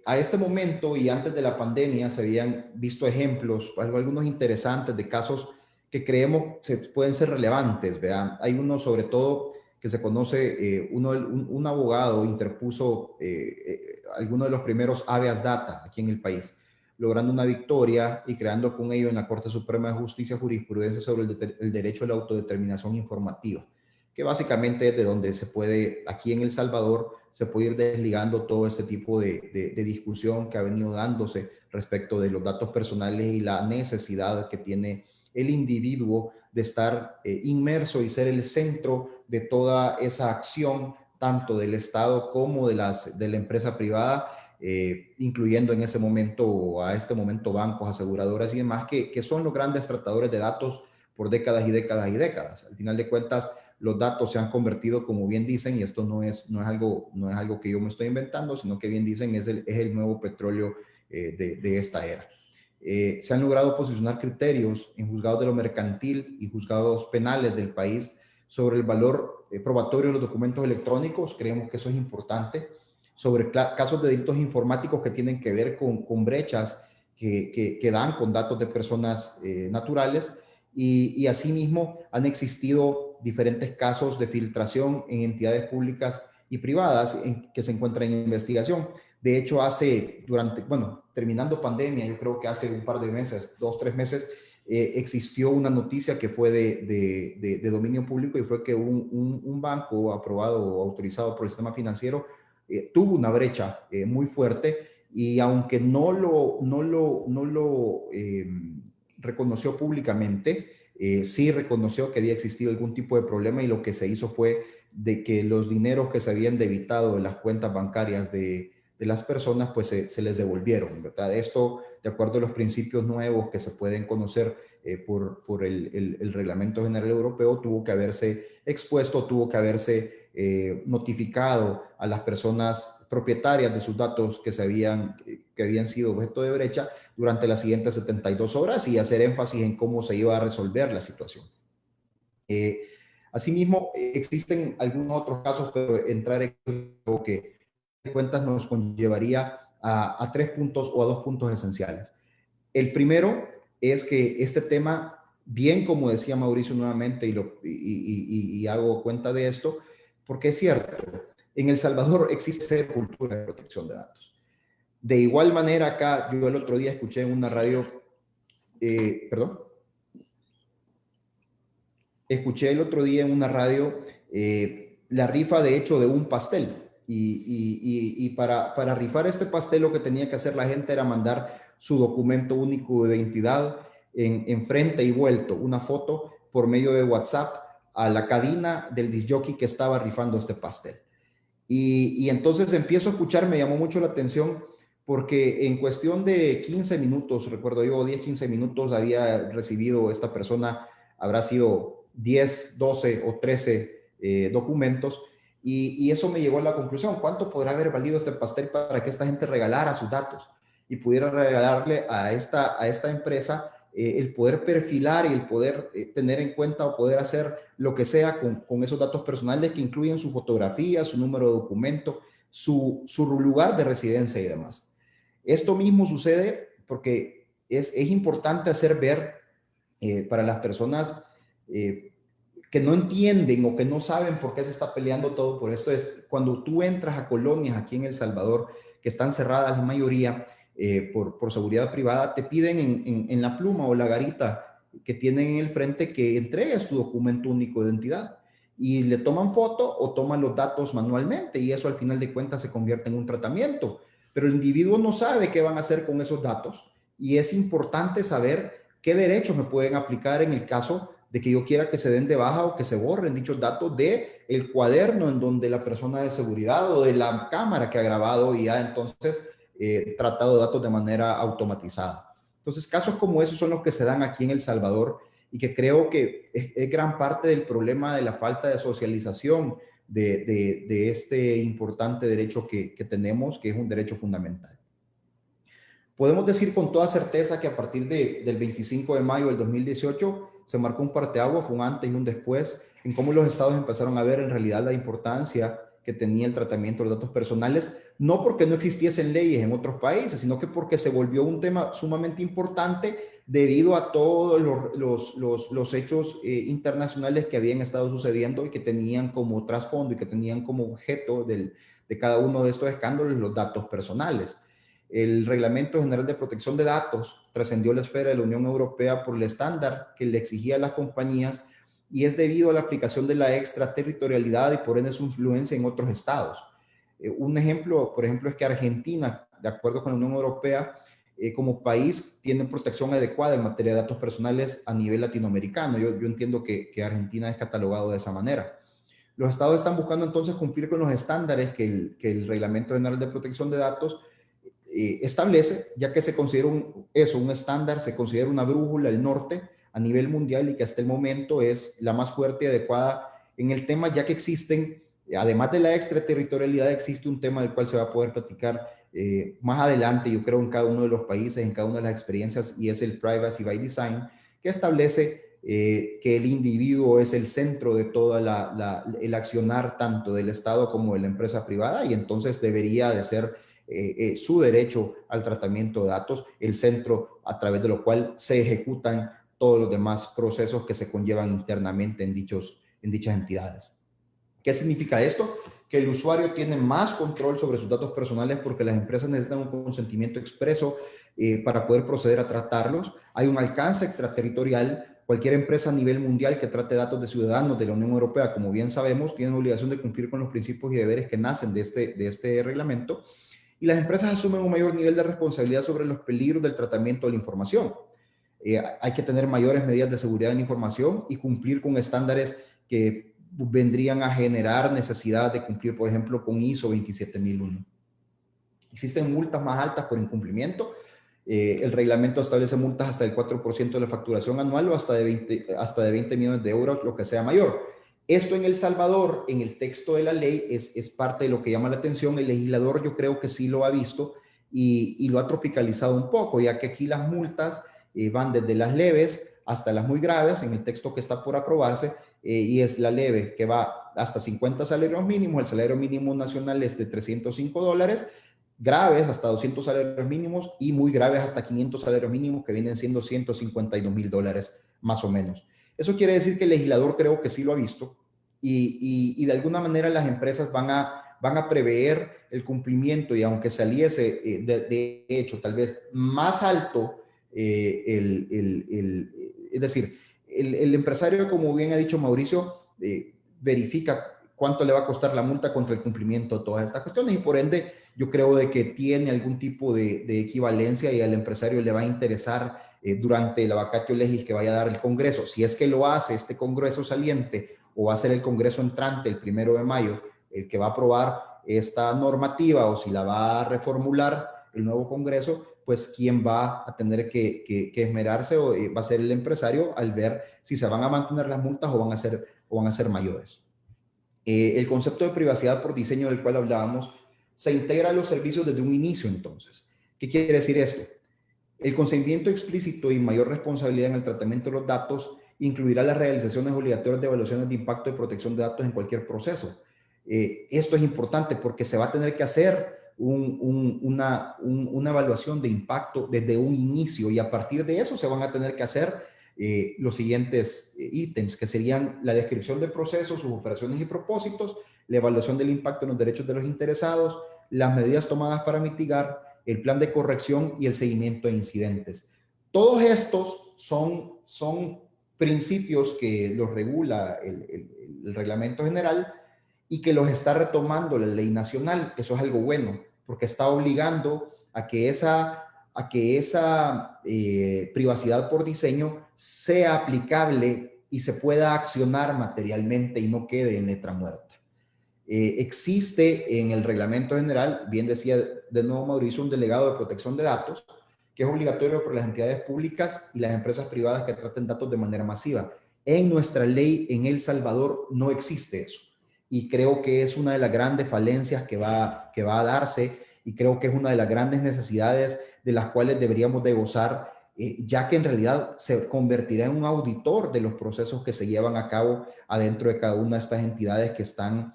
A este momento y antes de la pandemia se habían visto ejemplos, algunos interesantes de casos que creemos pueden ser relevantes, ¿verdad? Hay uno sobre todo que se conoce, un abogado interpuso alguno de los primeros habeas data aquí en el país, logrando una victoria y creando con ello en la Corte Suprema de Justicia jurisprudencia sobre el derecho a la autodeterminación informativa, que básicamente es de donde se puede, aquí en El Salvador, se puede ir desligando todo este tipo de discusión que ha venido dándose respecto de los datos personales y la necesidad que tiene el individuo de estar inmerso y ser el centro de toda esa acción, tanto del Estado como de la empresa privada, incluyendo en ese momento, a este momento, bancos, aseguradoras y demás, que son los grandes tratadores de datos por décadas y décadas y décadas. Al final de cuentas, los datos se han convertido, como bien dicen, y esto no es algo que yo me estoy inventando, sino que bien dicen, es el nuevo petróleo de esta era. Se han logrado posicionar criterios en juzgados de lo mercantil y juzgados penales del país sobre el valor probatorio de los documentos electrónicos. Creemos que eso es importante. Sobre casos de delitos informáticos que tienen que ver con brechas que dan con datos de personas naturales. Y asimismo han existido diferentes casos de filtración en entidades públicas y privadas que se encuentran en investigación. De hecho, terminando pandemia, yo creo que hace un par de meses, 2 o 3 meses, existió una noticia que fue de dominio público, y fue que un banco aprobado o autorizado por el sistema financiero tuvo una brecha muy fuerte, y aunque no lo reconoció públicamente, sí reconoció que había existido algún tipo de problema, y lo que se hizo fue de que los dineros que se habían debitado de las cuentas bancarias de las personas, pues se les devolvieron, ¿verdad? Esto, de acuerdo a los principios nuevos que se pueden conocer por el Reglamento General Europeo, tuvo que haberse expuesto, tuvo que haberse notificado a las personas propietarias de sus datos que habían sido objeto de brecha durante las siguientes 72 horas, y hacer énfasis en cómo se iba a resolver la situación. Asimismo, existen algunos otros casos, pero entrar en lo que cuentas nos conllevaría a 3 puntos o a 2 puntos esenciales. El primero es que este tema, bien como decía Mauricio nuevamente, y hago cuenta de esto, porque es cierto, en El Salvador existe cultura de protección de datos. De igual manera, acá yo el otro día escuché en una radio, escuché el otro día en una radio la rifa, de hecho, de un pastel. Y para rifar este pastel, lo que tenía que hacer la gente era mandar su documento único de identidad en frente y vuelto, una foto por medio de WhatsApp, a la cabina del disc jockey que estaba rifando este pastel. Y entonces empiezo a escuchar, me llamó mucho la atención, porque en cuestión de 15 minutos, recuerdo yo, 10, 15 minutos, había recibido esta persona, habrá sido 10, 12 o 13 documentos. Y eso me llevó a la conclusión: ¿cuánto podrá haber valido este pastel para que esta gente regalara sus datos y pudiera regalarle a esta empresa el poder perfilar y el poder tener en cuenta o poder hacer lo que sea con esos datos personales, que incluyen su fotografía, su número de documento, su lugar de residencia y demás? Esto mismo sucede porque es importante hacer ver para las personas que no entienden o que no saben por qué se está peleando todo por esto. Es cuando tú entras a colonias aquí en El Salvador, que están cerradas la mayoría por seguridad privada, te piden en la pluma o la garita que tienen en el frente que entregues tu documento único de identidad, y le toman foto o toman los datos manualmente, y eso al final de cuentas se convierte en un tratamiento. Pero el individuo no sabe qué van a hacer con esos datos, y es importante saber qué derechos me pueden aplicar en el caso de que yo quiera que se den de baja o que se borren dichos datos de el cuaderno en donde la persona de seguridad o de la cámara que ha grabado y ha entonces tratado datos de manera automatizada. Entonces, casos como esos son los que se dan aquí en El Salvador, y que creo que es gran parte del problema de la falta de socialización de este importante derecho que tenemos, que es un derecho fundamental. Podemos decir con toda certeza que a partir del 25 de mayo del 2018 se marcó un parteaguas, fue un antes y un después en cómo los estados empezaron a ver en realidad la importancia que tenía el tratamiento de los datos personales, no porque no existiesen leyes en otros países, sino que porque se volvió un tema sumamente importante debido a todos los hechos internacionales que habían estado sucediendo y que tenían como trasfondo y que tenían como objeto de cada uno de estos escándalos los datos personales. El Reglamento General de Protección de Datos trascendió la esfera de la Unión Europea por el estándar que le exigía a las compañías, y es debido a la aplicación de la extraterritorialidad y por ende su influencia en otros estados. Un ejemplo, por ejemplo, es que Argentina, de acuerdo con la Unión Europea, como país, tiene protección adecuada en materia de datos personales a nivel latinoamericano. Yo entiendo que Argentina es catalogado de esa manera. Los estados están buscando entonces cumplir con los estándares que el Reglamento General de Protección de Datos establece, ya que se considera un estándar, se considera una brújula el norte a nivel mundial y que hasta el momento es la más fuerte y adecuada en el tema, ya que existen, además de la extraterritorialidad, existe un tema del cual se va a poder platicar más adelante, yo creo, en cada uno de los países, en cada una de las experiencias, y es el Privacy by Design, que establece que el individuo es el centro de todo el accionar tanto del Estado como de la empresa privada, y entonces debería de ser su derecho al tratamiento de datos el centro a través de lo cual se ejecutan todos los demás procesos que se conllevan internamente en dichas entidades. ¿Qué significa esto? Que el usuario tiene más control sobre sus datos personales porque las empresas necesitan un consentimiento expreso para poder proceder a tratarlos. Hay un alcance extraterritorial. Cualquier empresa a nivel mundial que trate datos de ciudadanos de la Unión Europea, como bien sabemos, tiene la obligación de cumplir con los principios y deberes que nacen de este reglamento. Y las empresas asumen un mayor nivel de responsabilidad sobre los peligros del tratamiento de la información. Hay que tener mayores medidas de seguridad en la información y cumplir con estándares que vendrían a generar necesidad de cumplir, por ejemplo, con ISO 27001. Existen multas más altas por incumplimiento. El reglamento establece multas hasta el 4% de la facturación anual o hasta de 20 millones de euros, lo que sea mayor. Esto en El Salvador, en el texto de la ley, es parte de lo que llama la atención. El legislador yo creo que sí lo ha visto y lo ha tropicalizado un poco, ya que aquí las multas van desde las leves hasta las muy graves, en el texto que está por aprobarse, y es la leve que va hasta 50 salarios mínimos. El salario mínimo nacional es de $305, graves hasta 200 salarios mínimos y muy graves hasta 500 salarios mínimos, que vienen siendo $152 más o menos. Eso quiere decir que el legislador creo que sí lo ha visto y de alguna manera las empresas van a prever el cumplimiento, y aunque saliese de hecho tal vez más alto, es decir, el empresario, como bien ha dicho Mauricio, verifica cuánto le va a costar la multa contra el cumplimiento de todas estas cuestiones, y por ende yo creo de que tiene algún tipo de equivalencia, y al empresario le va a interesar durante la vacatio legis que vaya a dar el Congreso, si es que lo hace este Congreso saliente o va a ser el Congreso entrante el 1 de mayo el que va a aprobar esta normativa, o si la va a reformular el nuevo Congreso, pues quien va a tener que esmerarse va a ser el empresario al ver si se van a mantener las multas o van a ser mayores. El concepto de privacidad por diseño del cual hablábamos se integra a los servicios desde un inicio entonces. ¿Qué quiere decir esto? El consentimiento explícito y mayor responsabilidad en el tratamiento de los datos incluirá las realizaciones obligatorias de evaluaciones de impacto y protección de datos en cualquier proceso. Esto es importante porque se va a tener que hacer una evaluación de impacto desde un inicio, y a partir de eso se van a tener que hacer los siguientes ítems, que serían la descripción del proceso, sus operaciones y propósitos, la evaluación del impacto en los derechos de los interesados, las medidas tomadas para mitigar, el plan de corrección y el seguimiento de incidentes. Todos estos son principios que los regula el reglamento general y que los está retomando la ley nacional. Eso es algo bueno, porque está obligando a que esa privacidad por diseño sea aplicable y se pueda accionar materialmente y no quede en letra muerta. Existe en el reglamento general, bien decía de nuevo Mauricio, un delegado de protección de datos que es obligatorio por las entidades públicas y las empresas privadas que traten datos de manera masiva. En nuestra ley en El Salvador no existe eso, y creo que es una de las grandes falencias que va a darse, y creo que es una de las grandes necesidades de las cuales deberíamos de gozar, ya que en realidad se convertirá en un auditor de los procesos que se llevan a cabo adentro de cada una de estas entidades que están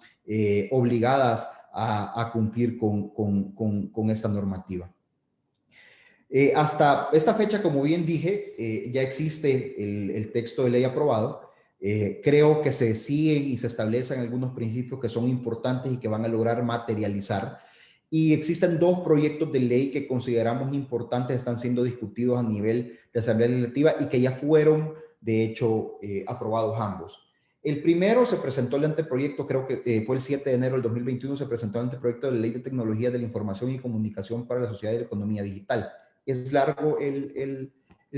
obligadas a cumplir con esta normativa. Hasta esta fecha, como bien dije, ya existe el texto de ley aprobado. Creo que se siguen y se establecen algunos principios que son importantes y que van a lograr materializar. Y existen dos proyectos de ley que consideramos importantes, están siendo discutidos a nivel de Asamblea Legislativa y que ya fueron, de hecho, aprobados ambos. El primero se presentó el anteproyecto, creo que fue el 7 de enero del 2021, se presentó el anteproyecto de la Ley de Tecnología de la Información y Comunicación para la Sociedad y la Economía Digital. Es largo el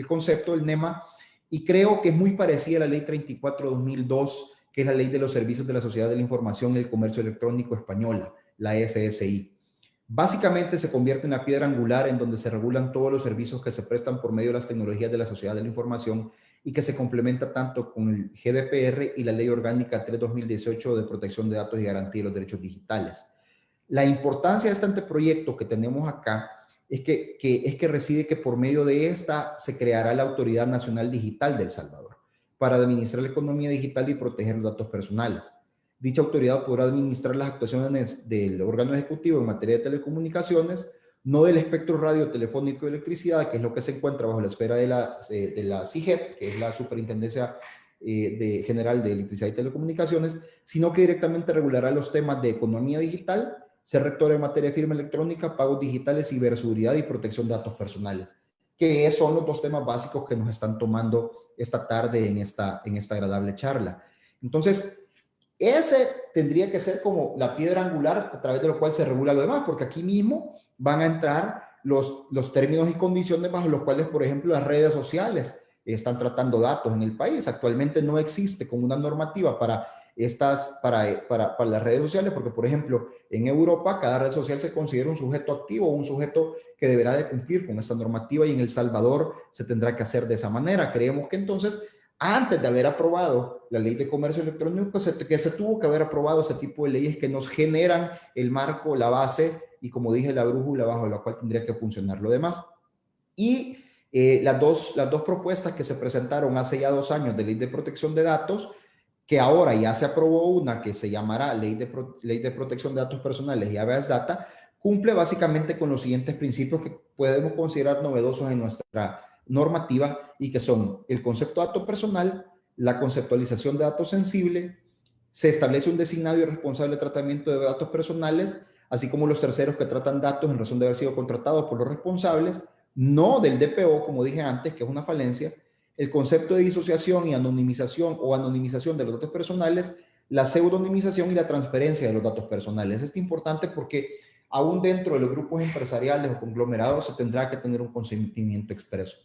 concepto, el NEMA, y creo que es muy parecida a la Ley 34/2002, que es la Ley de los Servicios de la Sociedad de la Información y el Comercio Electrónico Española, la SSI. Básicamente se convierte en la piedra angular en donde se regulan todos los servicios que se prestan por medio de las tecnologías de la sociedad de la información y que se complementa tanto con el GDPR y la Ley Orgánica 3/2018 de Protección de Datos y Garantía de los Derechos Digitales. La importancia de este anteproyecto que tenemos acá es que reside que por medio de esta se creará la Autoridad Nacional Digital de El Salvador para administrar la economía digital y proteger los datos personales. Dicha autoridad podrá administrar las actuaciones del órgano ejecutivo en materia de telecomunicaciones, no del espectro radio, telefónico y electricidad, que es lo que se encuentra bajo la esfera de la CIGET, que es la Superintendencia General de Electricidad y Telecomunicaciones, sino que directamente regulará los temas de economía digital, ser rector en materia de firma electrónica, pagos digitales, ciberseguridad y protección de datos personales, que son los dos temas básicos que nos están tomando esta tarde en esta agradable charla. Entonces, ese tendría que ser como la piedra angular a través de lo cual se regula lo demás, porque aquí mismo van a entrar los términos y condiciones bajo los cuales, por ejemplo, las redes sociales están tratando datos en el país. Actualmente no existe como una normativa para las redes sociales, porque, por ejemplo, en Europa cada red social se considera un sujeto activo, un sujeto que deberá de cumplir con esta normativa, y en El Salvador se tendrá que hacer de esa manera. Creemos que entonces, antes de haber aprobado la ley de comercio electrónico, que se tuvo que haber aprobado ese tipo de leyes que nos generan el marco, la base y, como dije, la brújula bajo la cual tendría que funcionar lo demás. Y las dos propuestas que se presentaron hace ya 2 años de ley de protección de datos, que ahora ya se aprobó una que se llamará ley de protección de datos personales y habeas data, cumple básicamente con los siguientes principios que podemos considerar novedosos en nuestra normativa, y que son el concepto de dato personal, la conceptualización de datos sensible, se establece un designado y responsable de tratamiento de datos personales, así como los terceros que tratan datos en razón de haber sido contratados por los responsables, no del DPO, como dije antes, que es una falencia, el concepto de disociación y anonimización o anonimización de los datos personales, la pseudonimización y la transferencia de los datos personales. Esto es importante porque aún dentro de los grupos empresariales o conglomerados se tendrá que tener un consentimiento expreso.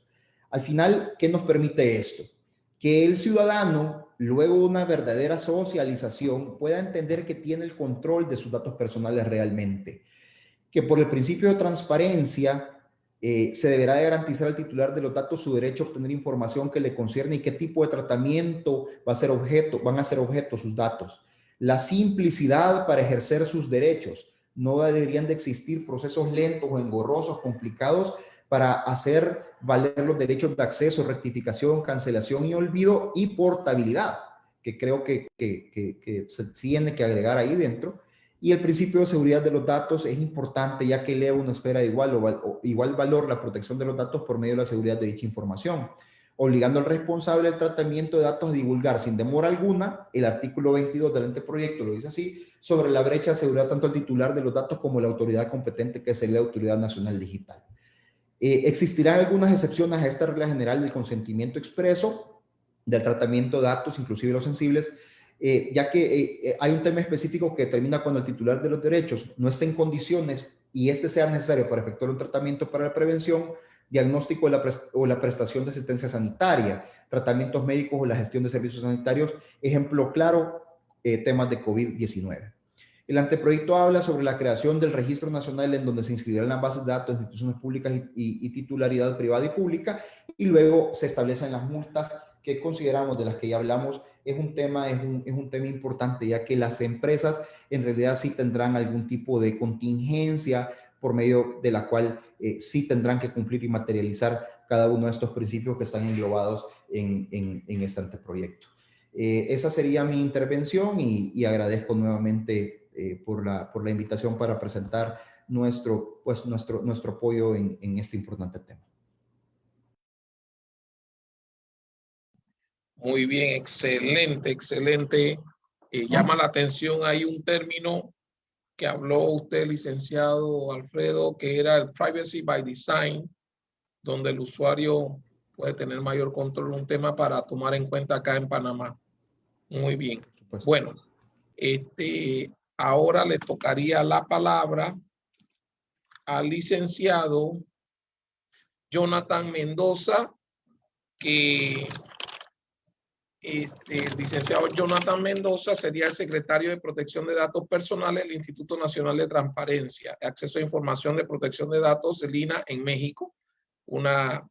Al final, ¿qué nos permite esto? Que el ciudadano, luego de una verdadera socialización, pueda entender que tiene el control de sus datos personales realmente. Que por el principio de transparencia se deberá de garantizar al titular de los datos su derecho a obtener información que le concierne y qué tipo de tratamiento van a ser objeto sus datos. La simplicidad para ejercer sus derechos. No deberían de existir procesos lentos o engorrosos, complicados, para hacer valer los derechos de acceso, rectificación, cancelación y olvido, y portabilidad, que creo que se tiene que agregar ahí dentro. Y el principio de seguridad de los datos es importante, ya que eleva una esfera de igual valor la protección de los datos por medio de la seguridad de dicha información, obligando al responsable del tratamiento de datos a divulgar sin demora alguna, el artículo 22 del anteproyecto lo dice así, sobre la brecha de seguridad tanto al titular de los datos como la autoridad competente, que sería la Autoridad Nacional Digital. Existirán algunas excepciones a esta regla general del consentimiento expreso, del tratamiento de datos, inclusive los sensibles, ya que hay un tema específico que determina cuando el titular de los derechos no esté en condiciones y este sea necesario para efectuar un tratamiento para la prevención, diagnóstico o la prestación de asistencia sanitaria, tratamientos médicos o la gestión de servicios sanitarios. Ejemplo claro, temas de COVID-19. El anteproyecto habla sobre la creación del registro nacional en donde se inscribirán las bases de datos de instituciones públicas y titularidad privada y pública, y luego se establecen las multas que consideramos, de las que ya hablamos. Es un tema importante, ya que las empresas en realidad sí tendrán algún tipo de contingencia por medio de la cual sí tendrán que cumplir y materializar cada uno de estos principios que están englobados en este anteproyecto. Esa sería mi intervención y agradezco nuevamente por la invitación para presentar nuestro apoyo en este importante tema. Muy bien, excelente, excelente. Llama la atención, hay un término que habló usted, licenciado Alfredo, que era el privacy by design, donde el usuario puede tener mayor control, un tema para tomar en cuenta acá en Panamá. Muy bien. Bueno, ahora le tocaría la palabra al licenciado Jonathan Mendoza, que el licenciado Jonathan Mendoza sería el secretario de Protección de Datos Personales del Instituto Nacional de Transparencia, Acceso a Información de Protección de Datos, el INAH, en México. Una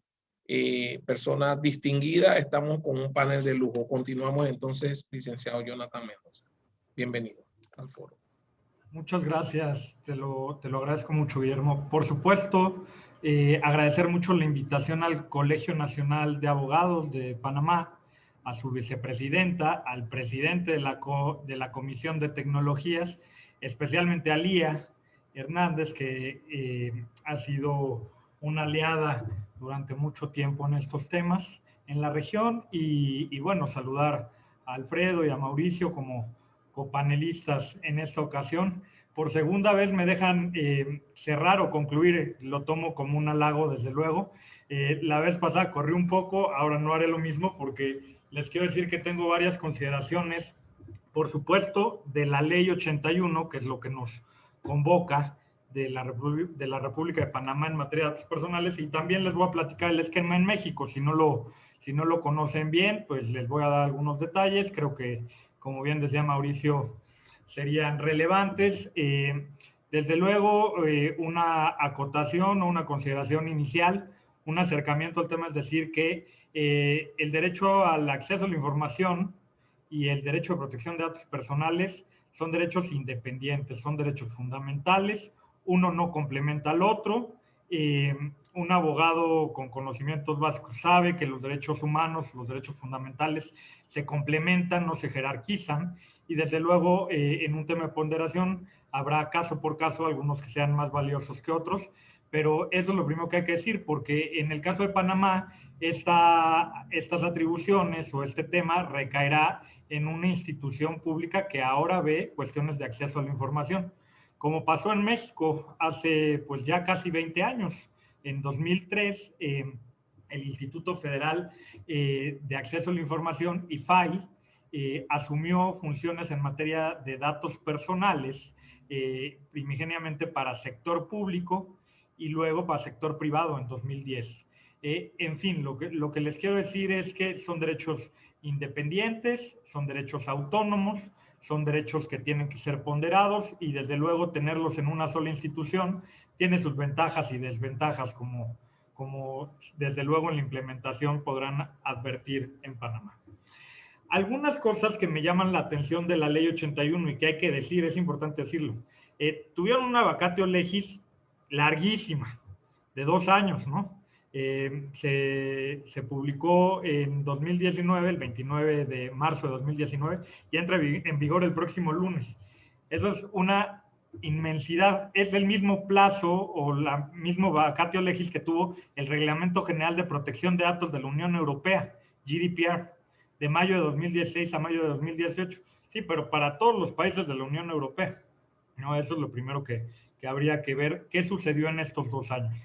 persona distinguida. Estamos con un panel de lujo. Continuamos entonces, licenciado Jonathan Mendoza. Bienvenido al foro. Muchas gracias, te lo agradezco mucho, Guillermo. Por supuesto, agradecer mucho la invitación al Colegio Nacional de Abogados de Panamá, a su vicepresidenta, al presidente de la Comisión de Tecnologías, especialmente a Lía Hernández, que ha sido una aliada durante mucho tiempo en estos temas en la región, y bueno, saludar a Alfredo y a Mauricio como copanelistas en esta ocasión. Por segunda vez me dejan cerrar o concluir, lo tomo como un halago, desde luego. La vez pasada corrí un poco, ahora no haré lo mismo, porque les quiero decir que tengo varias consideraciones, por supuesto, de la Ley 81, que es lo que nos convoca de la República de Panamá en materia de datos personales, y también les voy a platicar el esquema en México. Si no lo conocen bien, pues les voy a dar algunos detalles. Creo que, como bien decía Mauricio, serían relevantes. Desde luego, una acotación o una consideración inicial, un acercamiento al tema, es decir, que el derecho al acceso a la información y el derecho de protección de datos personales son derechos independientes, son derechos fundamentales, uno no complementa al otro. Un abogado con conocimientos básicos sabe que los derechos humanos, los derechos fundamentales, se complementan, no se jerarquizan, y desde luego en un tema de ponderación habrá caso por caso algunos que sean más valiosos que otros, pero eso es lo primero que hay que decir, porque en el caso de Panamá estas atribuciones o este tema recaerá en una institución pública que ahora ve cuestiones de acceso a la información, como pasó en México hace pues ya casi 20 años. En 2003, el Instituto Federal de Acceso a la Información, IFAI, asumió funciones en materia de datos personales, primigeniamente para sector público y luego para sector privado en 2010. En fin, lo que les quiero decir es que son derechos independientes, son derechos autónomos, son derechos que tienen que ser ponderados, y desde luego tenerlos en una sola institución tiene sus ventajas y desventajas, como desde luego en la implementación podrán advertir en Panamá. Algunas cosas que me llaman la atención de la Ley 81 y que hay que decir, es importante decirlo. Tuvieron una vacatio legis larguísima, de 2 años, ¿no? Se publicó en 2019, el 29 de marzo de 2019, y entra en vigor el próximo lunes. Eso es una inmensidad. Es el mismo plazo o la mismo vacatio legis que tuvo el Reglamento General de Protección de Datos de la Unión Europea, GDPR, de mayo de 2016 a mayo de 2018. Sí, pero para todos los países de la Unión Europea, ¿no? Eso es lo primero que habría que ver, qué sucedió en estos 2 años.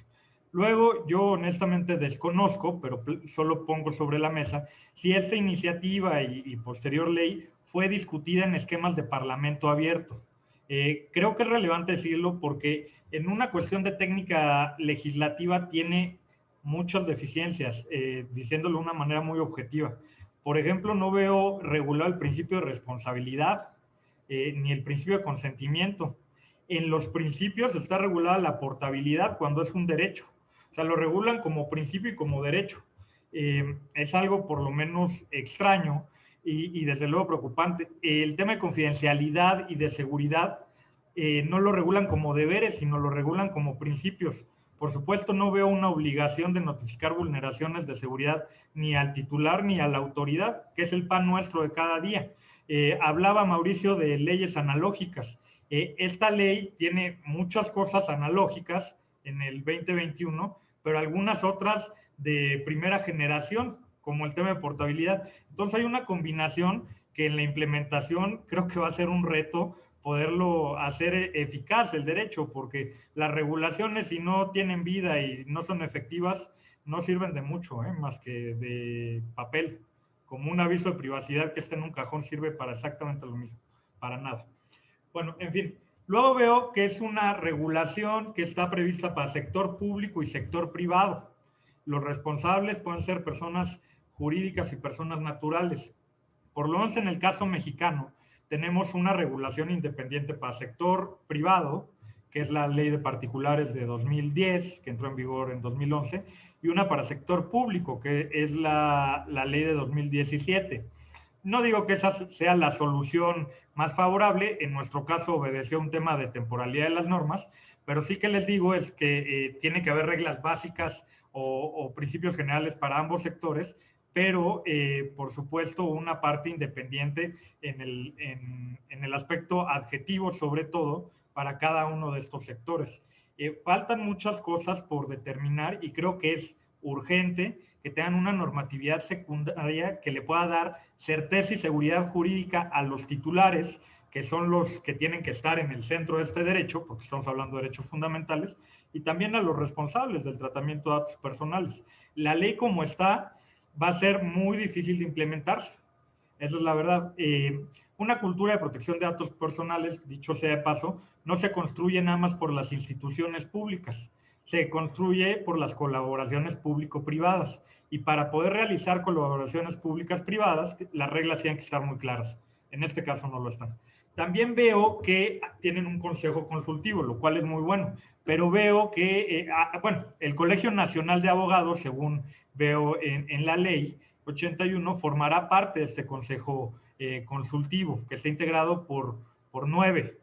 Luego, yo honestamente desconozco, pero solo pongo sobre la mesa, si esta iniciativa y posterior ley fue discutida en esquemas de parlamento abierto. Creo que es relevante decirlo porque en una cuestión de técnica legislativa tiene muchas deficiencias, diciéndolo de una manera muy objetiva. Por ejemplo, no veo regulado el principio de responsabilidad, ni el principio de consentimiento. En los principios está regulada la portabilidad cuando es un derecho. O sea, lo regulan como principio y como derecho. Es algo por lo menos extraño y desde luego preocupante. El tema de confidencialidad y de seguridad no lo regulan como deberes, sino lo regulan como principios. Por supuesto, no veo una obligación de notificar vulneraciones de seguridad ni al titular ni a la autoridad, que es el pan nuestro de cada día. Hablaba Mauricio de leyes analógicas. Esta ley tiene muchas cosas analógicas en el 2021, pero algunas otras de primera generación, como el tema de portabilidad. Entonces hay una combinación que en la implementación creo que va a ser un reto poderlo hacer eficaz el derecho, porque las regulaciones, si no tienen vida y no son efectivas, no sirven de mucho, más que de papel. Como un aviso de privacidad que está en un cajón sirve para exactamente lo mismo, para nada. Bueno, en fin, luego veo que es una regulación que está prevista para sector público y sector privado. Los responsables pueden ser personas jurídicas y personas naturales. Por lo menos en el caso mexicano, tenemos una regulación independiente para sector privado, que es la Ley de Particulares de 2010, que entró en vigor en 2011, y una para sector público, que es la Ley de 2017. No digo que esa sea la solución más favorable, en nuestro caso obedeció un tema de temporalidad de las normas, pero sí que les digo es que tiene que haber reglas básicas o principios generales para ambos sectores, pero por supuesto una parte independiente en el aspecto adjetivo sobre todo para cada uno de estos sectores. Faltan muchas cosas por determinar y creo que es urgente que tengan una normatividad secundaria que le pueda dar certeza y seguridad jurídica a los titulares, que son los que tienen que estar en el centro de este derecho, porque estamos hablando de derechos fundamentales, y también a los responsables del tratamiento de datos personales. La ley como está va a ser muy difícil de implementarse. Esa es la verdad. Una cultura de protección de datos personales, dicho sea de paso, no se construye nada más por las instituciones públicas, se construye por las colaboraciones público-privadas. Y para poder realizar colaboraciones públicas-privadas, las reglas tienen que estar muy claras. En este caso no lo están. También veo que tienen un consejo consultivo, lo cual es muy bueno, pero veo que, bueno, el Colegio Nacional de Abogados, según veo en la ley 81, formará parte de este consejo consultivo, que está integrado por 9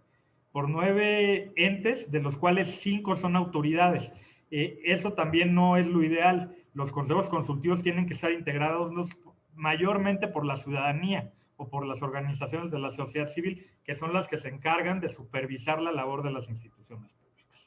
entes, de los cuales 5 son autoridades. Eso también no es lo ideal. Los consejos consultivos tienen que estar integrados mayormente por la ciudadanía o por las organizaciones de la sociedad civil, que son las que se encargan de supervisar la labor de las instituciones públicas.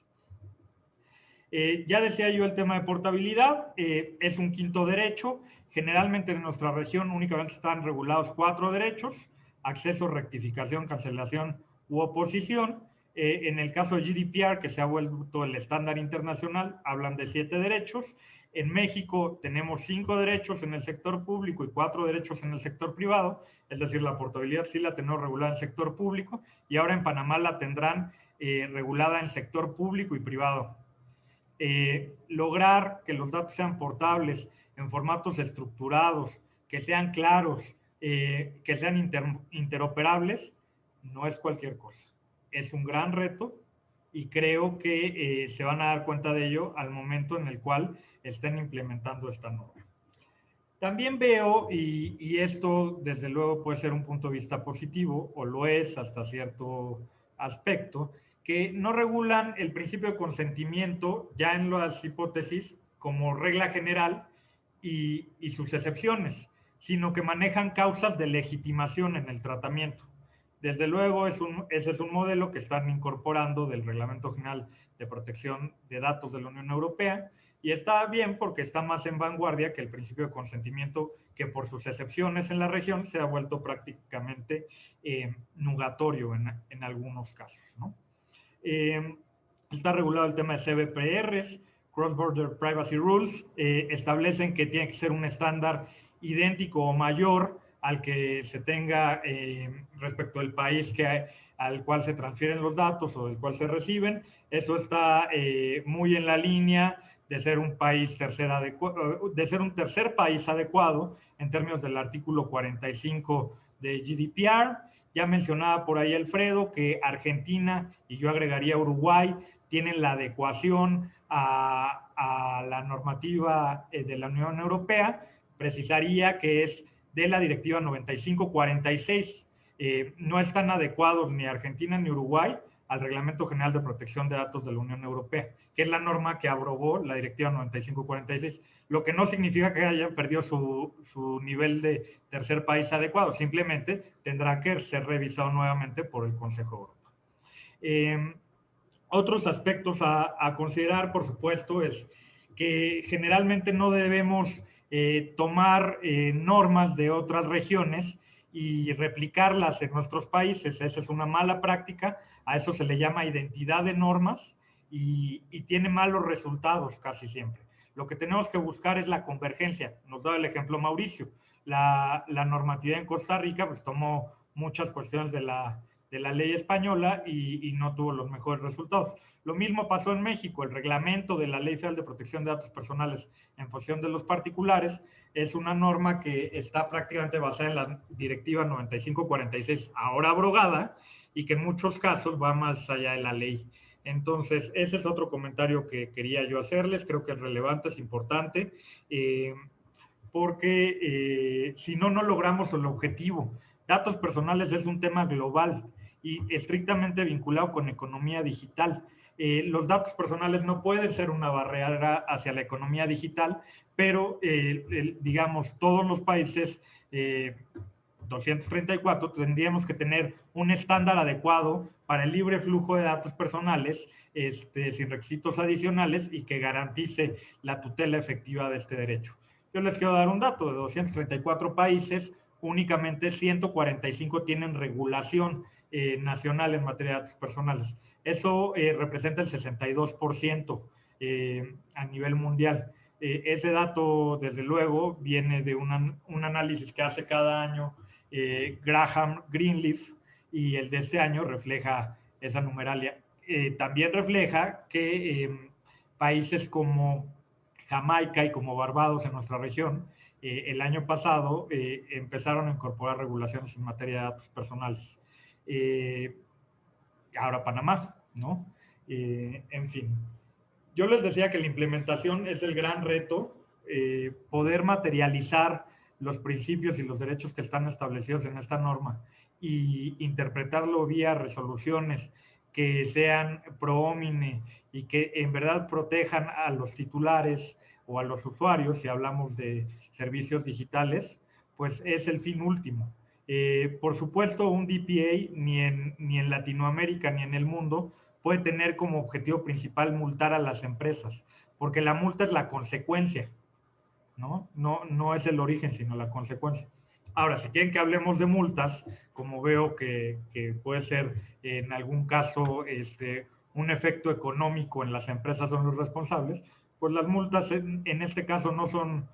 Ya decía yo el tema de portabilidad, es un quinto derecho. Generalmente en nuestra región únicamente están regulados 4 derechos: acceso, rectificación, cancelación u oposición. En el caso de GDPR, que se ha vuelto el estándar internacional, hablan de 7 derechos. En México tenemos 5 derechos en el sector público y 4 derechos en el sector privado, es decir, la portabilidad sí la tenemos regulada en sector público, y ahora en Panamá la tendrán regulada en sector público y privado. Lograr que los datos sean portables en formatos estructurados, que sean claros, que sean interoperables, no es cualquier cosa. Es un gran reto y creo que se van a dar cuenta de ello al momento en el cual estén implementando esta norma. También veo, y esto desde luego puede ser un punto de vista positivo, o lo es hasta cierto aspecto, que no regulan el principio de consentimiento ya en las hipótesis como regla general y sus excepciones, sino que manejan causas de legitimación en el tratamiento. Desde luego, ese es un modelo que están incorporando del Reglamento General de Protección de Datos de la Unión Europea, y está bien porque está más en vanguardia que el principio de consentimiento, que por sus excepciones en la región se ha vuelto prácticamente nugatorio en algunos casos, ¿no? Está regulado el tema de CBPRs, Cross Border Privacy Rules, establecen que tiene que ser un estándar idéntico o mayor al que se tenga respecto al país al cual se transfieren los datos o del cual se reciben. Eso está muy en la línea de ser un tercer país adecuado en términos del artículo 45 de GDPR. Ya mencionaba por ahí Alfredo que Argentina, y yo agregaría Uruguay, tienen la adecuación a la normativa de la Unión Europea. Precisaría que es de la Directiva 9546. No están adecuados ni Argentina ni Uruguay al Reglamento General de Protección de Datos de la Unión Europea, que es la norma que abrogó la Directiva 9546, lo que no significa que hayan perdido su nivel de tercer país adecuado, simplemente tendrá que ser revisado nuevamente por el Consejo de Europa. Otros aspectos a considerar, por supuesto, es que generalmente no debemos tomar normas de otras regiones y replicarlas en nuestros países. Esa es una mala práctica, a eso se le llama identidad de normas y tiene malos resultados casi siempre. Lo que tenemos que buscar es la convergencia. Nos da el ejemplo Mauricio. La normatividad en Costa Rica pues tomó muchas cuestiones de la ley española y no tuvo los mejores resultados. Lo mismo pasó en México. El reglamento de la Ley Federal de Protección de Datos Personales en posesión de los particulares es una norma que está prácticamente basada en la Directiva 9546, ahora abrogada, y que en muchos casos va más allá de la ley. Entonces, ese es otro comentario que quería yo hacerles. Creo que es relevante, es importante, porque si no, no logramos el objetivo. Datos personales es un tema global y estrictamente vinculado con economía digital. Los datos personales no pueden ser una barrera hacia la economía digital, pero digamos, todos los países 234 tendríamos que tener un estándar adecuado para el libre flujo de datos personales, sin requisitos adicionales y que garantice la tutela efectiva de este derecho. Yo les quiero dar un dato: de 234 países, únicamente 145 tienen regulación nacional en materia de datos personales. Eso representa el 62% a nivel mundial. Ese dato, desde luego, viene de un análisis que hace cada año Graham Greenleaf, y el de este año refleja esa numeralia. También refleja que países como Jamaica y como Barbados en nuestra región, el año pasado empezaron a incorporar regulaciones en materia de datos personales. Ahora Panamá, ¿no? En fin. Yo les decía que la implementación es el gran reto, poder materializar los principios y los derechos que están establecidos en esta norma y interpretarlo vía resoluciones que sean pro homine y que en verdad protejan a los titulares o a los usuarios, si hablamos de servicios digitales, pues es el fin último. Por supuesto, un DPA ni en Latinoamérica ni en el mundo puede tener como objetivo principal multar a las empresas, porque la multa es la consecuencia, ¿no? No es el origen, sino la consecuencia. Ahora, si quieren que hablemos de multas, como veo que puede ser en algún caso un efecto económico en las empresas son los responsables, pues las multas en este caso no son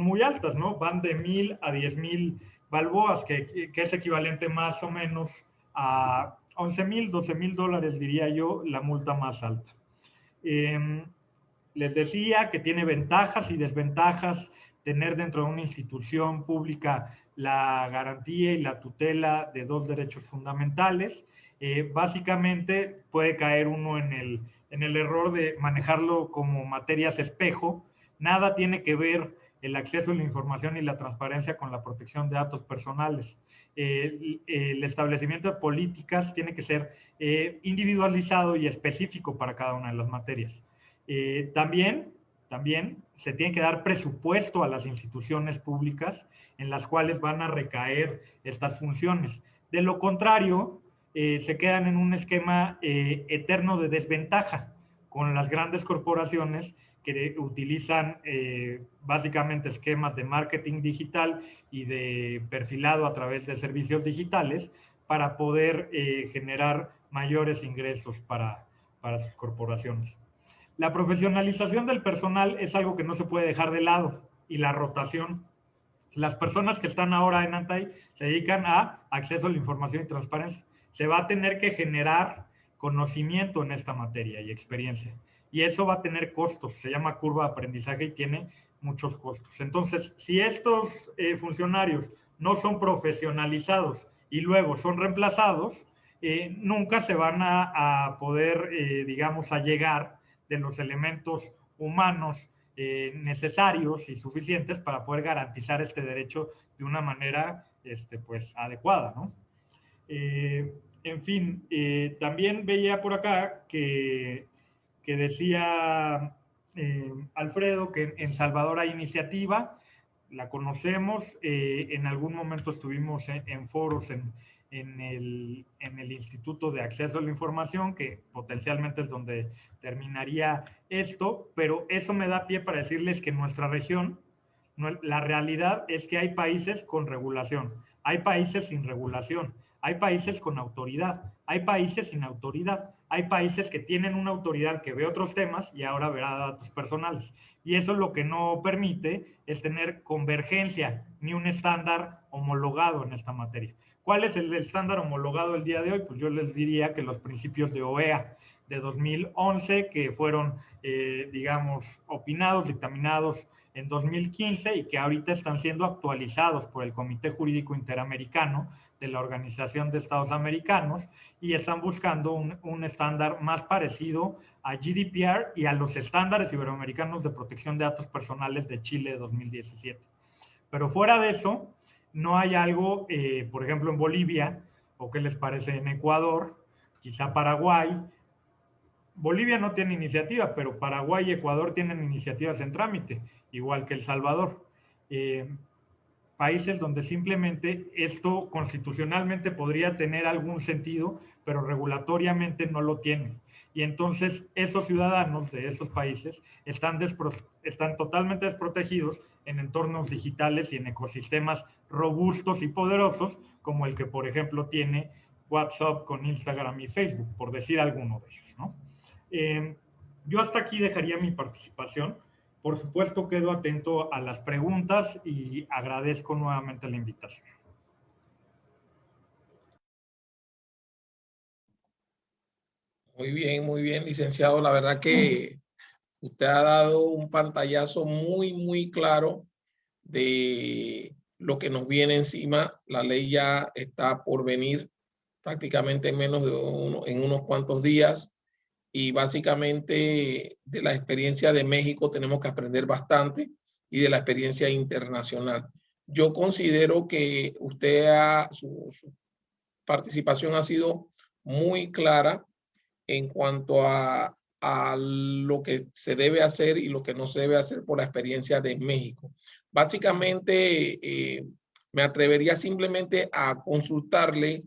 muy altas, ¿no? Van de 1,000 a 10,000 balboas, que es equivalente más o menos a 11,000, 12,000 dólares, diría yo, la multa más alta. Les decía que tiene ventajas y desventajas tener dentro de una institución pública la garantía y la tutela de dos derechos fundamentales. Básicamente puede caer uno en el error de manejarlo como materias espejo. Nada tiene que ver el acceso a la información y la transparencia con la protección de datos personales. El establecimiento de políticas tiene que ser individualizado y específico para cada una de las materias. También se tiene que dar presupuesto a las instituciones públicas en las cuales van a recaer estas funciones. De lo contrario, se quedan en un esquema eterno de desventaja con las grandes corporaciones que utilizan básicamente esquemas de marketing digital y de perfilado a través de servicios digitales para poder generar mayores ingresos para sus corporaciones. La profesionalización del personal es algo que no se puede dejar de lado, y la rotación. Las personas que están ahora en ANTAI se dedican a acceso a la información y transparencia. Se va a tener que generar conocimiento en esta materia y experiencia, y eso va a tener costos. Se llama curva de aprendizaje y tiene muchos costos. Entonces, si estos funcionarios no son profesionalizados y luego son reemplazados, nunca se van a poder, digamos, allegar de los elementos humanos necesarios y suficientes para poder garantizar este derecho de una manera pues adecuada, ¿no? En fin, también veía por acá que decía Alfredo que en Salvador hay iniciativa, la conocemos, en algún momento estuvimos en foros en el Instituto de Acceso a la Información, que potencialmente es donde terminaría esto, pero eso me da pie para decirles que en nuestra región, la realidad es que hay países con regulación, hay países sin regulación, hay países con autoridad, hay países sin autoridad, hay países que tienen una autoridad que ve otros temas y ahora verá datos personales. Y eso lo que no permite es tener convergencia ni un estándar homologado en esta materia. ¿Cuál es el estándar homologado el día de hoy? Pues yo les diría que los principios de OEA de 2011, que fueron, digamos, opinados, dictaminados en 2015 y que ahorita están siendo actualizados por el Comité Jurídico Interamericano de la Organización de Estados Americanos y están buscando un estándar más parecido a GDPR y a los estándares iberoamericanos de protección de datos personales de Chile de 2017. Pero fuera de eso, no hay algo, por ejemplo, en Bolivia, o qué les parece en Ecuador, quizá Paraguay. Bolivia no tiene iniciativa, pero Paraguay y Ecuador tienen iniciativas en trámite, igual que El Salvador. Países donde simplemente esto constitucionalmente podría tener algún sentido, pero regulatoriamente no lo tiene. Y entonces esos ciudadanos de esos países están totalmente desprotegidos en entornos digitales y en ecosistemas robustos y poderosos, como el que, por ejemplo, tiene WhatsApp con Instagram y Facebook, por decir alguno de ellos, ¿no? Yo hasta aquí dejaría mi participación. Por supuesto, quedo atento a las preguntas y agradezco nuevamente la invitación. Muy bien, licenciado. La verdad que usted ha dado un pantallazo muy claro de lo que nos viene encima. La ley ya está por venir prácticamente en menos de unos cuantos días. Y básicamente de la experiencia de México tenemos que aprender bastante y de la experiencia internacional. Yo considero que su participación ha sido muy clara en cuanto a lo que se debe hacer y lo que no se debe hacer por la experiencia de México. Básicamente, me atrevería simplemente a consultarle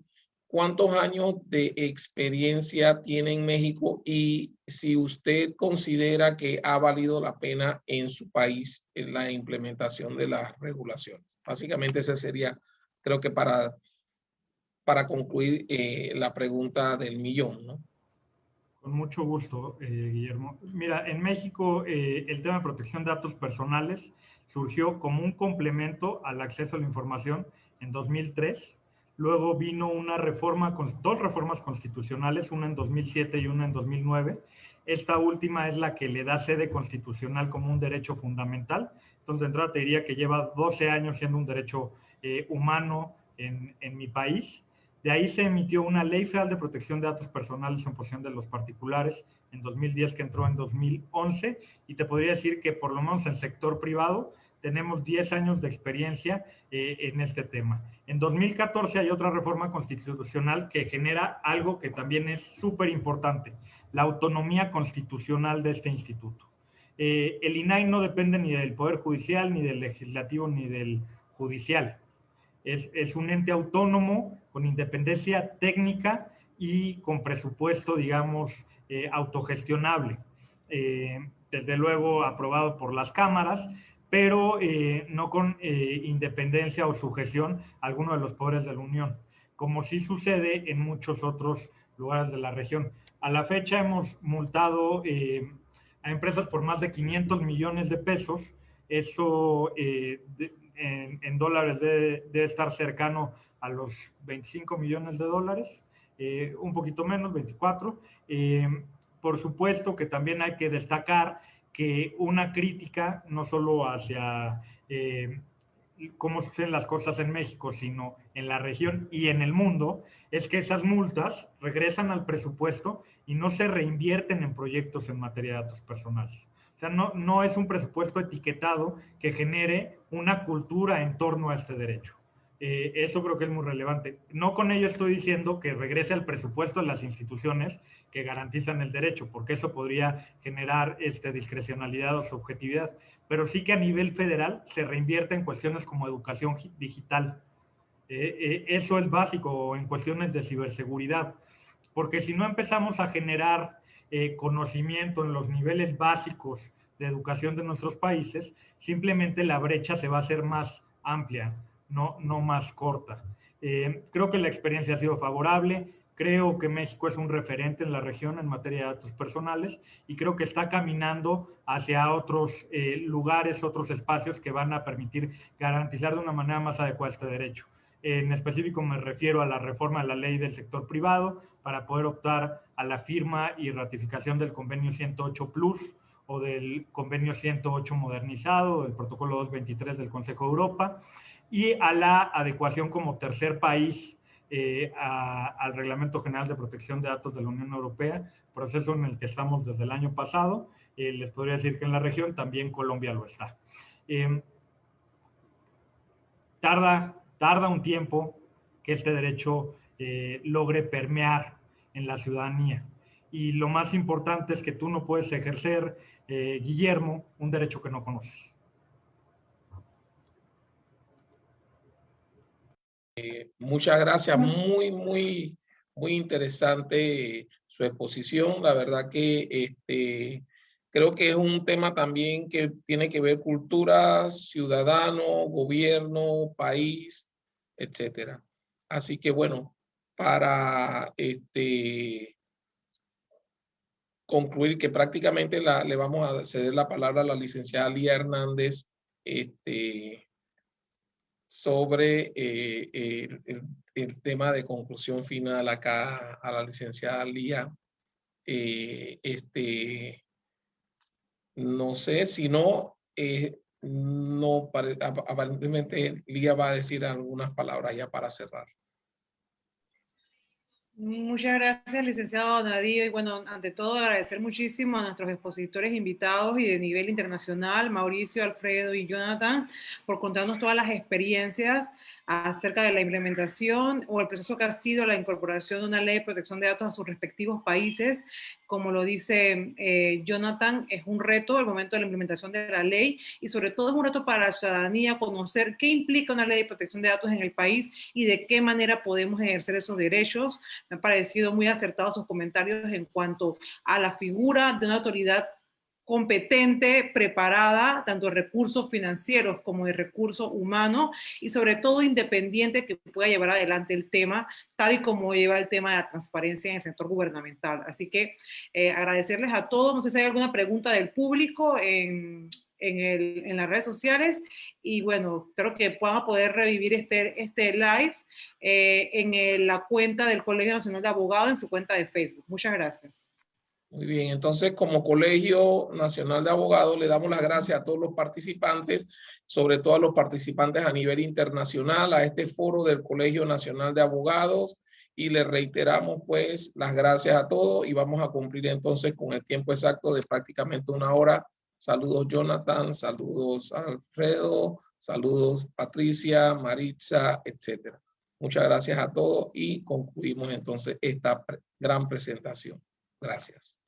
cuántos años de experiencia tiene en México y si usted considera que ha valido la pena en su país en la implementación de las regulaciones. Básicamente ese sería, creo que para concluir la pregunta del millón, ¿no? Con mucho gusto, Guillermo. Mira, en México el tema de protección de datos personales surgió como un complemento al acceso a la información en 2003. Luego vino una reforma, dos reformas constitucionales, una en 2007 y una en 2009. Esta última es la que le da sede constitucional como un derecho fundamental. Entonces, de entrada te diría que lleva 12 años siendo un derecho humano en mi país. De ahí se emitió una Ley Federal de Protección de Datos Personales en posesión de los particulares en 2010, que entró en 2011, y te podría decir que por lo menos en el sector privado tenemos 10 años de experiencia en este tema. En 2014 hay otra reforma constitucional que genera algo que también es súper importante, la autonomía constitucional de este instituto. El INAI no depende ni del Poder Judicial, ni del Legislativo, ni del Judicial. Es un ente autónomo con independencia técnica y con presupuesto, digamos, autogestionable. Desde luego aprobado por las cámaras, pero no con independencia o sujeción a alguno de los poderes de la Unión, como sí sucede en muchos otros lugares de la región. A la fecha hemos multado a empresas por más de 500 millones de pesos. Eso en dólares debe estar cercano a los 25 millones de dólares, un poquito menos, 24. Por supuesto que también hay que destacar que una crítica, no solo hacia cómo suceden las cosas en México, sino en la región y en el mundo, es que esas multas regresan al presupuesto y no se reinvierten en proyectos en materia de datos personales. O sea, no es un presupuesto etiquetado que genere una cultura en torno a este derecho. Eso creo que es muy relevante. No con ello estoy diciendo que regrese al presupuesto de las instituciones que garantizan el derecho, porque eso podría generar discrecionalidad o subjetividad, pero sí que a nivel federal se reinvierte en cuestiones como educación digital, Eso es básico en cuestiones de ciberseguridad, porque si no empezamos a generar conocimiento en los niveles básicos de educación de nuestros países, simplemente la brecha se va a hacer más amplia, no más corta. Creo que la experiencia ha sido favorable. Creo que México es un referente en la región en materia de datos personales y creo que está caminando hacia otros lugares, otros espacios que van a permitir garantizar de una manera más adecuada este derecho. En específico me refiero a la reforma de la ley del sector privado para poder optar a la firma y ratificación del convenio 108 Plus o del convenio 108 modernizado, del protocolo 223 del Consejo de Europa, y a la adecuación como tercer país al Reglamento General de Protección de Datos de la Unión Europea, proceso en el que estamos desde el año pasado. Les podría decir que en la región también Colombia lo está. Tarda un tiempo que este derecho logre permear en la ciudadanía. Y lo más importante es que tú no puedes ejercer, Guillermo, un derecho que no conoces. Muchas gracias, muy interesante su exposición. La verdad que creo que es un tema también que tiene que ver cultura, ciudadano, gobierno, país, etcétera. Así que bueno, para concluir que prácticamente le vamos a ceder la palabra a la licenciada Lía Hernández, sobre el tema de conclusión final acá a la licenciada Lía. No sé si no, aparentemente Lía va a decir algunas palabras ya para cerrar. Muchas gracias, licenciado Donadío. Y bueno, ante todo agradecer muchísimo a nuestros expositores invitados y de nivel internacional, Mauricio, Alfredo y Jonathan, por contarnos todas las experiencias acerca de la implementación o el proceso que ha sido la incorporación de una ley de protección de datos a sus respectivos países. Como lo dice Jonathan, es un reto el momento de la implementación de la ley y sobre todo es un reto para la ciudadanía conocer qué implica una ley de protección de datos en el país y de qué manera podemos ejercer esos derechos. Me han parecido muy acertados sus comentarios en cuanto a la figura de una autoridad competente, preparada, tanto de recursos financieros como de recursos humanos, y sobre todo independiente que pueda llevar adelante el tema, tal y como lleva el tema de la transparencia en el sector gubernamental. Así que agradecerles a todos. No sé si hay alguna pregunta del público en las redes sociales, y bueno, creo que puedan poder revivir este live en la cuenta del Colegio Nacional de Abogados, en su cuenta de Facebook. Muchas gracias. Muy bien, entonces como Colegio Nacional de Abogados le damos las gracias a todos los participantes, sobre todo a los participantes a nivel internacional, a este foro del Colegio Nacional de Abogados, y le reiteramos pues las gracias a todos y vamos a cumplir entonces con el tiempo exacto de prácticamente 1 hora. Saludos Jonathan, saludos Alfredo, saludos Patricia, Maritza, etcétera. Muchas gracias a todos y concluimos entonces esta gran presentación. Gracias.